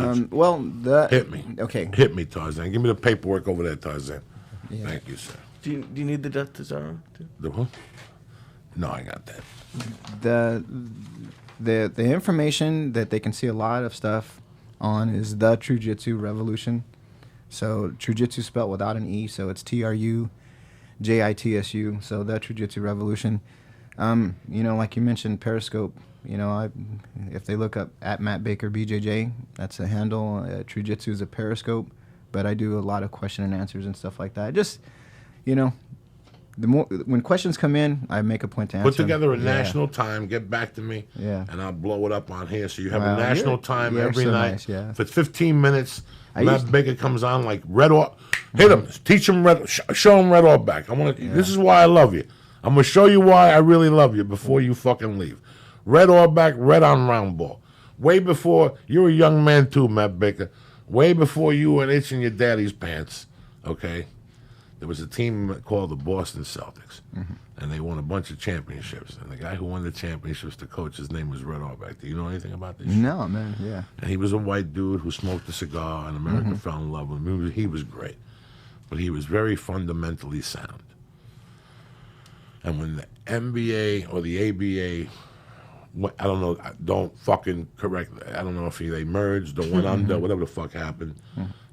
Hit me. Okay. Hit me, Tarzan. Give me the paperwork over there, Tarzan. Yeah. Thank you, sir. Do you need the Death to Zara too? The what? No, I got that. The information that they can see a lot of stuff on is the True Jitsu Revolution. So True Jitsu spelled without an E, so it's TRUJITSU. So the True Jitsu Revolution. Like you mentioned, Periscope. If they look up at Matt Baker BJJ, that's a handle. True Jitsu is a Periscope, but I do a lot of question and answers and stuff like that. Just the more when questions come in, I make a point to answer. Put together a national time, get back to me, and I'll blow it up on here. So you have a national time every night. Nice, yeah. For 15 minutes, Matt Baker comes on like red or hit him, teach him red, show him red or back. This is why I love you. I'm gonna show you why I really love you before you fucking leave. Red or back, red on round ball. Way before you're a young man too, Matt Baker. Way before you were itching your daddy's pants. Okay. There was a team called the Boston Celtics, and they won a bunch of championships. And the guy who won the championships, the coach, his name was Red Auerbach. Do you know anything about this? No, man, yeah. And he was a white dude who smoked a cigar, and America fell in love with him. He was great. but he was very fundamentally sound. And when the NBA or the ABA, I don't know, don't fucking correct, I don't know if they merged or went under, whatever the fuck happened.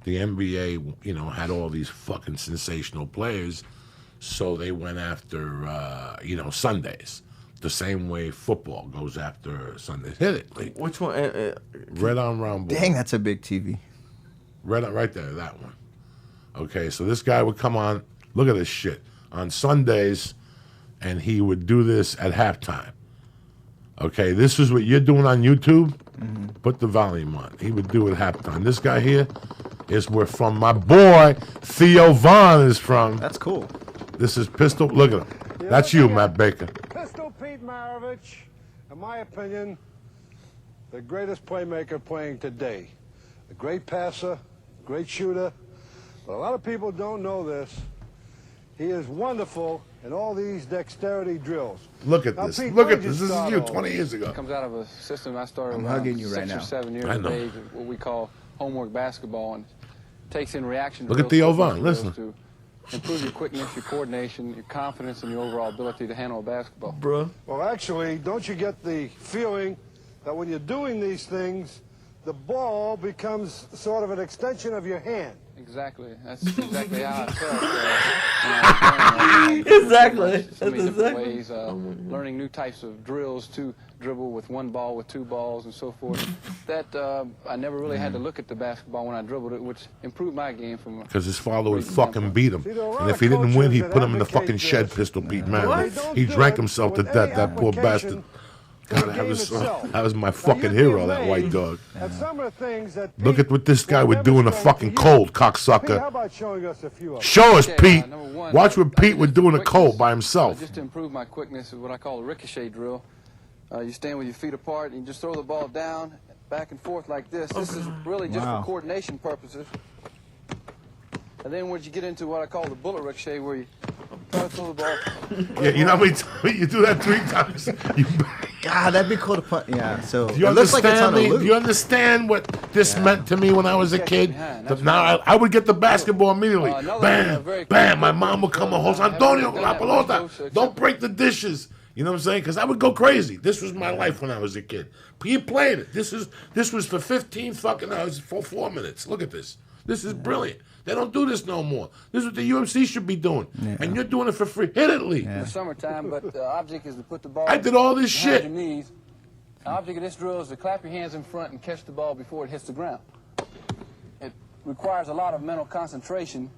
The NBA, you know, had all these fucking sensational players, so they went after, you know, Sundays. The same way football goes after Sundays. Hit it, Lee. Which one? Red on round ball. Dang, that's a big TV. Red on, right there, that one. Okay, so this guy would come on, look at this shit, on Sundays, and he would do this at halftime. Okay, this is what you're doing on YouTube. Put the volume on. He would do it at halftime. This guy here is where from my boy Theo Vaughn is from. That's cool. This is Pistol. Look at him. That's you, Matt Baker. Pistol Pete Maravich, in my opinion, the greatest playmaker playing today. A great passer, great shooter. But a lot of people don't know this. He is wonderful in all these dexterity drills. Look at Now, this. Pete, Look where at did this. you This is start you off? 20 years ago. Comes out of a system I started I'm around hugging you 6 right or now. 7 years I of know. age, what we call homework basketball, and takes in reaction. Look at drills, Theo Vaughn, drills listen. to improve your quickness, your coordination, your confidence, and your overall ability to handle a basketball. Bro. Well, actually, don't you get the feeling that when you're doing these things, the ball becomes sort of an extension of your hand? Exactly. That's exactly how I felt. When I was learning, Exactly. So many That's different exactly. ways, learning new types of drills to dribble with one ball, with two balls, and so forth. That I never really had to look at the basketball when I dribbled it, which improved my game from. Because his father would fucking beat him. And if he didn't win, he'd put him in the fucking shed, Pistol Pete Man. He drank himself to death, that poor bastard. God, that was my fucking hero, that white dog. And some of the things that Look at what this guy would do in the fucking cold, Pete, how cocksucker. about showing us a few of them? Show us, Okay, Pete. number one, Watch what I Pete did would do in the quickness, cold by himself. Just to improve my quickness is what I call a ricochet drill. You stand with your feet apart and you just throw the ball down, back and forth like this. This is really just Wow. for coordination purposes. And then once you get into what I call the bullet ricochet, where you try to throw the ball. Yeah, you know how many times you do that 3 times? God, that'd be cool to put. Yeah, so Do you it looks like it's on understand a me? loop. Do you understand what this meant to me when I was a kid? behind, That that's now I would get the basketball immediately. Another Bam, very bam. My quick mom would come and hold drill. Antonio, I've la never done that pelota. with Don't coach, break the dishes. You know what I'm saying? Because I would go crazy. This was my life when I was a kid. He played it. This was for 15 fucking hours for 4 minutes. Look at this. This is brilliant. They don't do this no more. This is what the UFC should be doing. And you're doing it for free. Hit it, Lee. in the summertime, but the object is to put the ball I did all this behind shit. your knees. The object of this drill is to clap your hands in front and catch the ball before it hits the ground. It requires a lot of mental concentration,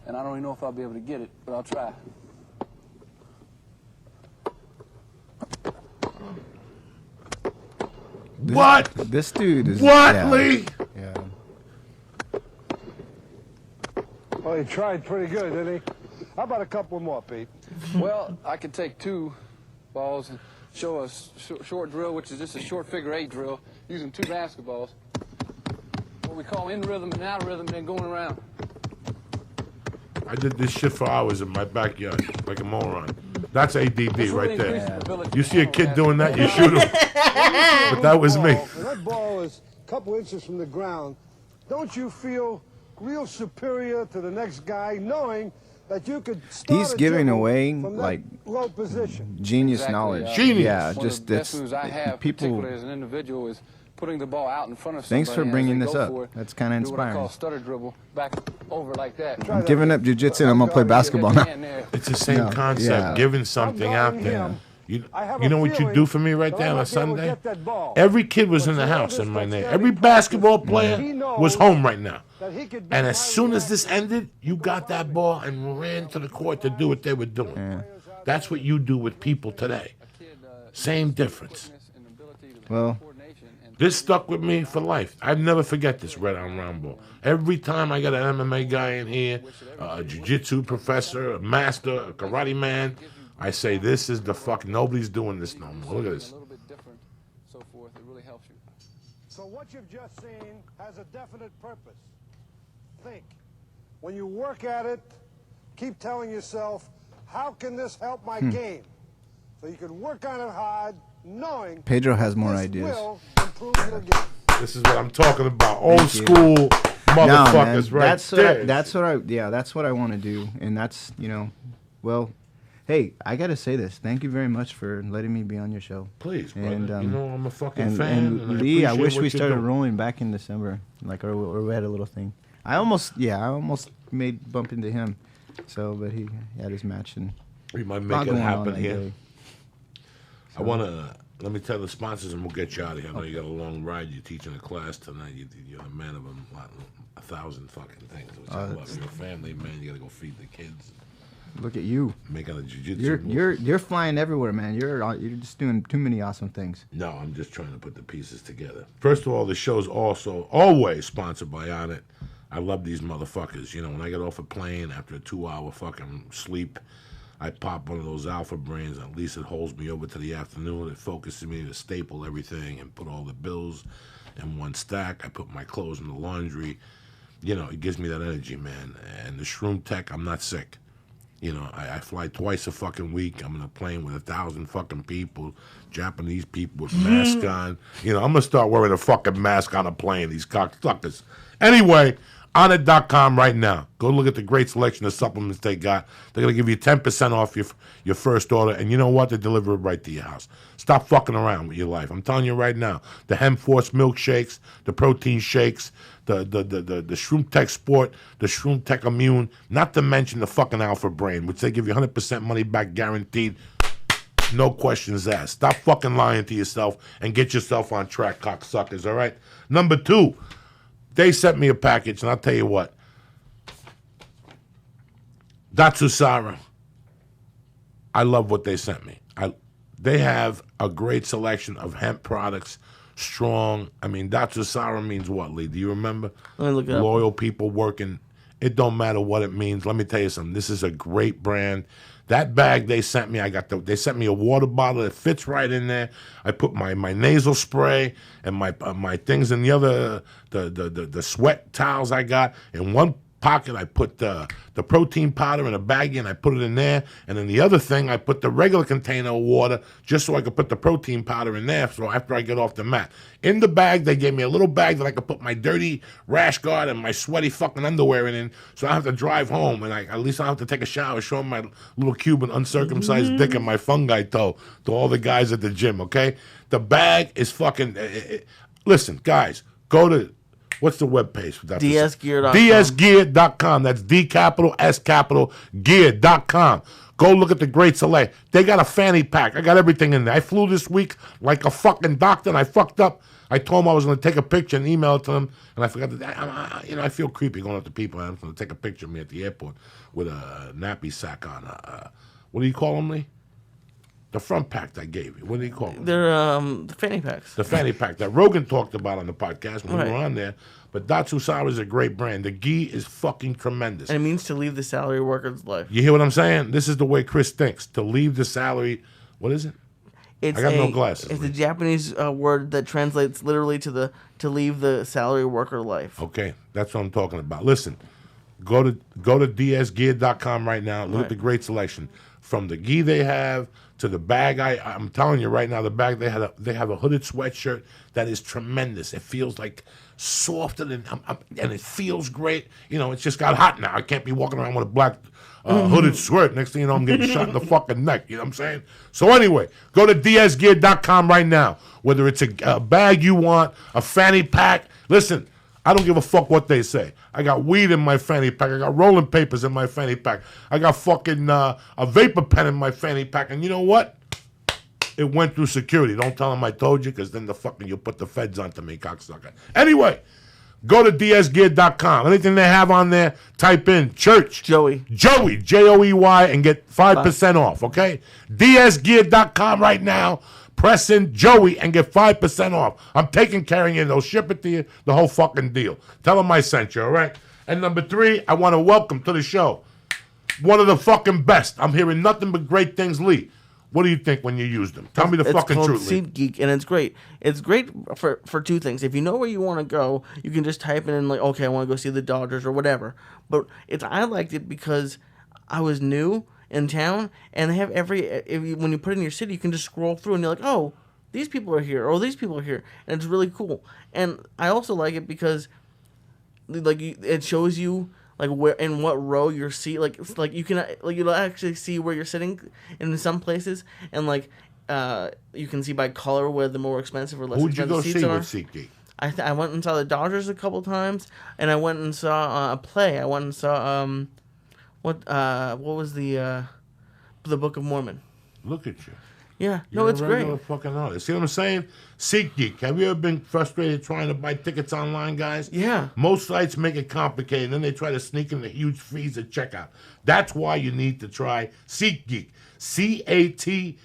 and I don't even know if I'll be able to get it, but I'll try. What? This dude is. What, yeah, Lee? Yeah. Well, he tried pretty good, didn't he? How about a couple more, Pete? Well, I could take 2 balls and show a short drill, which is just a short figure-8 drill, using 2 basketballs. What we call in rhythm and out of rhythm, then going around. I did this shit for hours in my backyard, like a moron. That's ADD This right really there. increases the ability to You see a handle kid doing that, you shoot him. But that was me. When that ball is a couple inches from the ground, don't you feel real superior to the next guy, knowing that you could start He's a giving dribble away, from that like, low position? Genius Exactly, knowledge. Genius. Yeah, One just of the best that's moves I have, people. particularly as an individual, is putting the ball out in front of somebody. Thanks for as bringing they this go up. for it. That's kinda Do what I call inspiring. a stutter dribble, back over like that. I'm giving up jujitsu and I'm gonna play basketball now. It's the same No, concept, yeah. giving something out guarding there. him. You, I have you a know what you feeling do for me right that there I on a might be able to Sunday? get that ball. Every kid was in the But house all in my this name. dexterity Every practice, basketball he player knows was home right now. that he could And beat as my soon as this reaction. ended, you got that ball and ran to the court to do what they were doing. That's what you do with people today. Same difference. Well, This stuck with me for life. I'd never forget this red on round ball. Every time I got an MMA guy in here, a jiu-jitsu professor, a master, a karate man, I say, this is the fuck, nobody's doing this no more. Look at this. A little bit different, so forth. It really helps you. So what you've just seen has a definite purpose. Think. When you work at it, keep telling yourself, how can this help my game? So you can work on it hard, knowing Pedro has more this ideas. will improve your game. This is what I'm talking about. Old Thank you. school No, motherfuckers, man, right there. that's what I want to do, and that's well, hey, I gotta say this. Thank you very much for letting me be on your show. Please, brother. And, I'm a fucking And fan. And Lee, I appreciate wish what we you're started doing. rolling back in December, or we had a little thing. I almost made bump into him, but he had his match and We might lot make it going on happen that here. day. I want to, let me tell the sponsors and we'll get you out of here. I know you got a long ride. You're teaching a class tonight. You're a man of 1,000 fucking things, which I love. You're a family man. You got to go feed the kids. Look at you. Make out of jiu-jitsu. You're flying everywhere, man. You're just doing too many awesome things. No, I'm just trying to put the pieces together. First of all, the show's also always sponsored by Onnit. I love these motherfuckers. When I get off a plane after a 2-hour fucking sleep, I pop one of those Alpha Brains. At least it holds me over to the afternoon. It focuses me to staple everything and put all the bills in one stack. I put my clothes in the laundry. It gives me that energy, man. And the Shroom Tech, I'm not sick. I fly twice a fucking week. I'm in a plane with 1,000 fucking people, Japanese people with masks on. I'm going to start wearing a fucking mask on a plane, these cocksuckers. Anyway, Onnit.com right now. Go look at the great selection of supplements they got. They're going to give you 10% off your first order. And you know what? They deliver it right to your house. Stop fucking around with your life. I'm telling you right now. The Hemp Force milkshakes, the protein shakes, the Shroom Tech Sport, the Shroom Tech Immune, not to mention the fucking Alpha Brain, which they give you 100% money back guaranteed. No questions asked. Stop fucking lying to yourself and get yourself on track, cocksuckers, all right? Number 2, they sent me a package, and I'll tell you what. Datsusara, I love what they sent me. They have a great selection of hemp products, strong. Datsusara means what, Lee? Do you remember? Let me look it up. Loyal people working. It don't matter what it means. Let me tell you something. This is a great brand. That bag they sent me, they sent me a water bottle that fits right in there. I put my nasal spray and my things in the other, the sweat towels I got in one pocket. I put the protein powder in a baggie and I put it in there. And in the other thing, I put the regular container of water just so I could put the protein powder in there. So after I get off the mat, in the bag they gave me a little bag that I could put my dirty rash guard and my sweaty fucking underwear in. So I have to drive home and at least I don't have to take a shower, showing my little Cuban uncircumcised dick and my fungi toe to all the guys at the gym. Okay, the bag is fucking. Listen, guys, go to. What's the webpage? DSgear.com. DSgear.com. That's D capital S capital gear.com. Go look at the great select. They got a fanny pack. I got everything in there. I flew this week like a fucking doctor and I fucked up. I told them I was going to take a picture and email it to them, and I forgot to. I feel creepy going up to people. I'm going to take a picture of me at the airport with a nappy sack on. What do you call them, Lee? The front pack I gave you. What do you call them? They're the fanny packs. The fanny pack that Rogan talked about on the podcast when Right. we were on there. But Datsusara is a great brand. The gi is fucking tremendous. And it means to leave the salary worker's life. You hear what I'm saying? This is the way Chris thinks. To leave the salary. What is it? It's I got no glasses, It's a Lee. Japanese word that translates literally to leave the salary worker life. Okay, that's what I'm talking about. Listen, go to dsgear.com right now. Look at the great selection. From the gi they have to the bag, I'm telling you right now, the bag they have a hooded sweatshirt that is tremendous. It feels like softer than, and it feels great. It's just got hot now. I can't be walking around with a black hooded skirt. Next thing you know, I'm getting shot in the fucking neck. You know what I'm saying? So anyway, go to dsgear.com right now. Whether it's a bag you want, a fanny pack. Listen, I don't give a fuck what they say. I got weed in my fanny pack. I got rolling papers in my fanny pack. I got fucking a vapor pen in my fanny pack. And you know what? It went through security. Don't tell them I told you, because then you'll put the feds onto me, cocksucker. Anyway, go to dsgear.com. Anything they have on there, type in church. Joey, Joey, and get 5% off, okay? dsgear.com right now. Press in Joey and get 5% off. I'm taking care of you. They'll ship it to you, the whole fucking deal. Tell them I sent you, all right? And number 3, I want to welcome to the show one of the fucking best. I'm hearing nothing but great things, Lee. What do you think when you use them? Tell me the fucking called truth, Lee. SeatGeek, and it's great. It's great for two things. If you know where you want to go, you can just type in like, okay, I want to go see the Dodgers or whatever. But I liked it because I was new in town, and they have when you put it in your city, you can just scroll through, and you're like, oh, these people are here, or these people are here, and it's really cool. And I also like it because like it shows you like where in what row your seat, like it's like you can like you'll actually see where you're sitting in some places, and like you can see by color where the more expensive or less Who'd you expensive go seats see are. with SeatGeek? I went and saw the Dodgers a couple times, and I went and saw a play. I went and saw what was the Book of Mormon. Look at you. Yeah, You're no, it's a regular great. fucking artist. See what I'm saying? SeatGeek. Have you ever been frustrated trying to buy tickets online, guys? Yeah. Most sites make it complicated, and then they try to sneak in the huge fees at checkout. That's why you need to try SeatGeek. SeatGeek.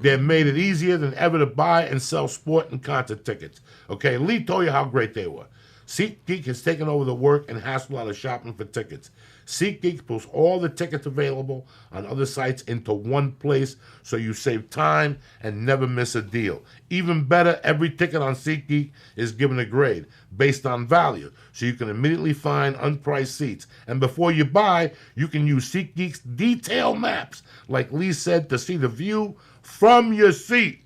They made it easier than ever to buy and sell sport and concert tickets. Okay, Lee told you how great they were. SeatGeek has taken over the work and hassle out of shopping for tickets. SeatGeek puts all the tickets available on other sites into one place so you save time and never miss a deal. Even better, every ticket on SeatGeek is given a grade based on value, so you can immediately find unpriced seats. And before you buy, you can use SeatGeek's detail maps, like Lee said, to see the view from your seat.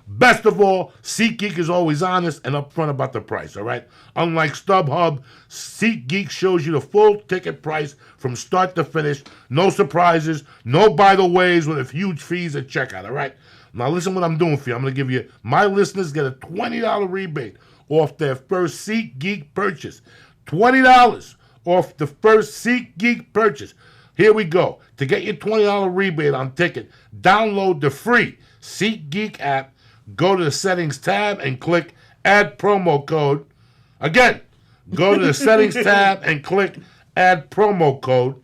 Best of all, SeatGeek is always honest and upfront about the price, all right? Unlike StubHub, SeatGeek shows you the full ticket price from start to finish. No surprises, no by-the-ways with huge fees at checkout, all right? Now listen what I'm doing for you. I'm going to give you, my listeners get a $20 rebate off their first SeatGeek purchase. $20 off the first SeatGeek purchase. Here we go. To get your $20 rebate on ticket, download the free SeatGeek app. Go to the settings tab and click add promo code. Again, go to the settings tab and click add promo code.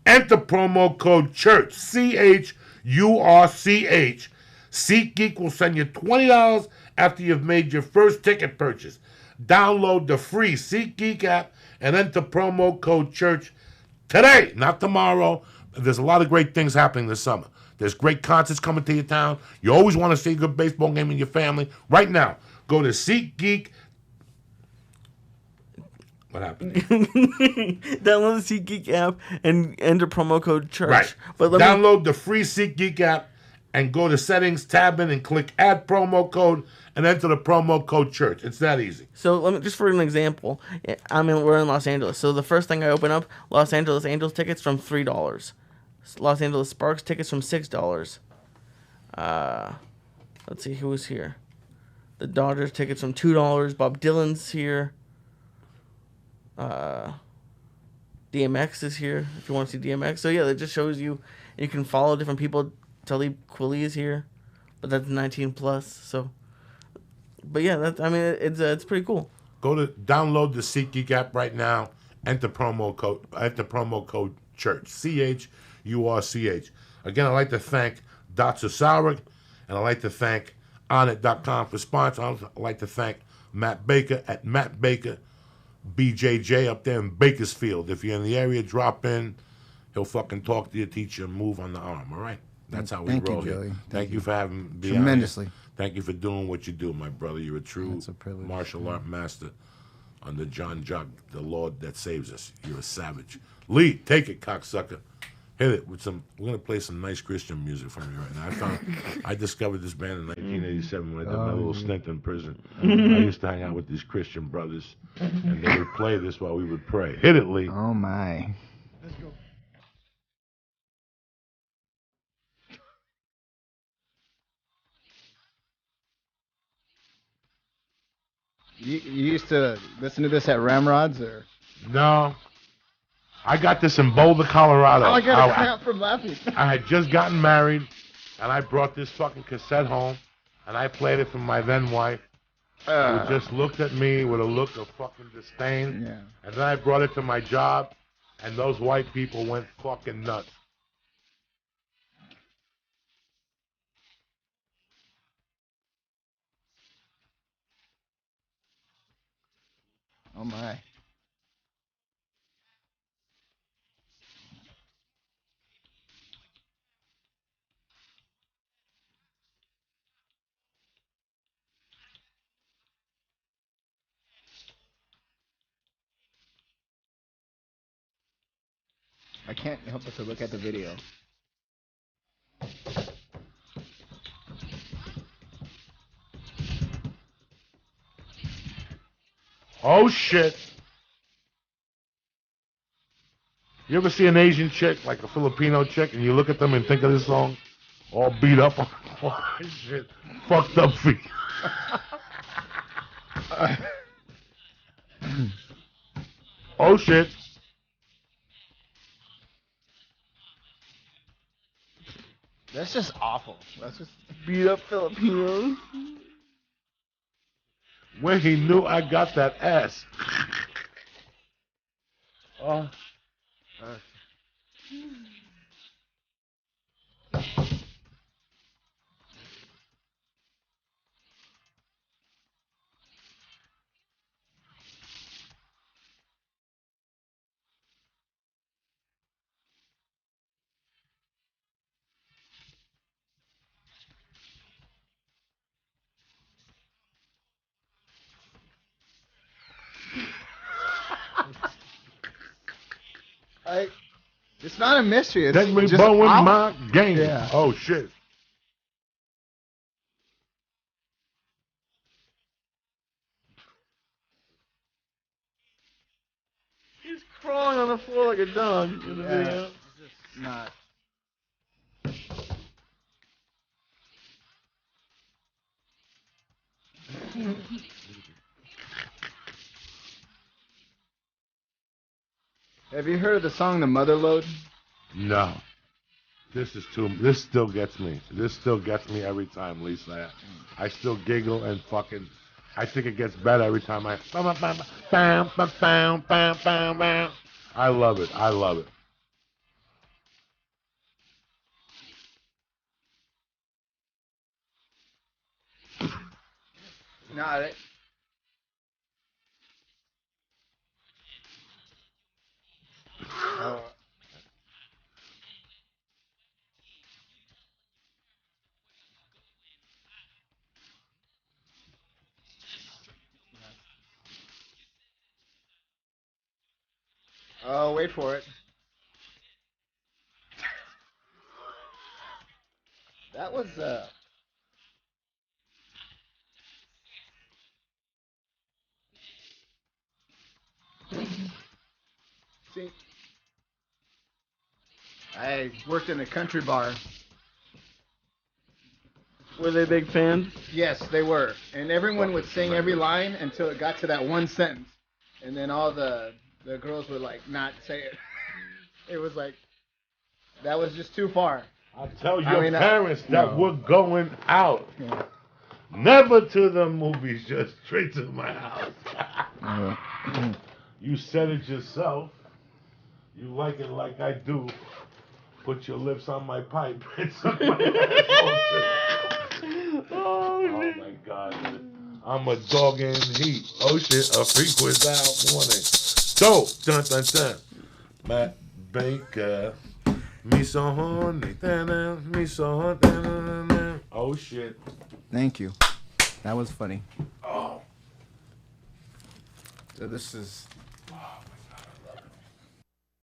Enter promo code CHURCH, CHURCH. SeatGeek will send you $20 after you've made your first ticket purchase. Download the free SeatGeek app and enter promo code CHURCH today, not tomorrow. There's a lot of great things happening this summer. There's great concerts coming to your town. You always want to see a good baseball game in your family. Right now, go to SeatGeek. What happened? Download the SeatGeek app and enter promo code CHURCH. Right. But Download the free SeatGeek app and go to settings, tab in, and click add promo code and enter the promo code CHURCH. It's that easy. So let me just for an example. We're in Los Angeles. So the first thing I open up, Los Angeles Angels tickets from $3. Los Angeles Sparks tickets from $6. Let's see who's here. The Dodgers tickets from $2. Bob Dylan's here. DMX is here if you want to see DMX. So yeah, that just shows you can follow different people. Tully Quilly is here, but that's 19 plus. So, but yeah, it's pretty cool. Go to download the SeatGeek app right now. Enter promo code CHURCH, CHURCH. Again, I'd like to thank Dr. Sauer, and I'd like to thank Onnit.com for sponsoring. I'd like to thank Matt Baker at Matt Baker BJJ up there in Bakersfield. If you're in the area, drop in. He'll fucking talk to you, teach you a move on the arm. All right, that's how we roll here. Thank you for having me. Tremendously. Thank you for doing what you do, my brother. You're a true martial art master under Jean Jacques, the Lord that saves us. You're a savage. Lee, take it, cocksucker. Hit it with some. We're gonna play some nice Christian music from you right now. I discovered this band in 1987 when I did my little stint in prison. I used to hang out with these Christian brothers, and they would play this while we would pray. Hit it, Lee. Oh my. Let's go. You used to listen to this at Ramrods or? No, I got this in Boulder, Colorado. Oh, I got a crap from laughing. I had just gotten married, and I brought this fucking cassette home, and I played it for my then wife, who just looked at me with a look of fucking disdain. Yeah. And then I brought it to my job, and those white people went fucking nuts. Oh my. I can't help but to look at the video. Oh shit. You ever see an Asian chick, like a Filipino chick, and you look at them and think of this song? All beat up. Oh shit. Fucked up feet. Oh shit. That's just awful. That's just Beat up Filipinos. When he knew I got that ass. Oh. It's not a mystery. It's Let me just bone awful. my game. Yeah. Oh shit. He's crawling on the floor like a dog in the video. It's just not. Have you heard of the song "The Mother Lode"? No. This still gets me. This still gets me every time, Lisa. I still giggle and fucking. I think it gets better every time I. I love it. I love it. No. Oh, wait for it. That was See, I worked in a country bar. Were they big fans? Yes, they were, and everyone would sing every line until it got to that one sentence, and then all the girls would like not say it. It was like that was just too far. I tell your parents that we're going out. Yeah. Never to the movies, just straight to my house. You said it yourself. You like it like I do. Put your lips on my pipe and suck my asshole too. Oh my God. I'm a dog in heat. Oh shit, a freak without warning. So, dun dun dun. Matt Baker. Me so horny. Me so horny. Oh shit. Thank you. That was funny. Oh. So this is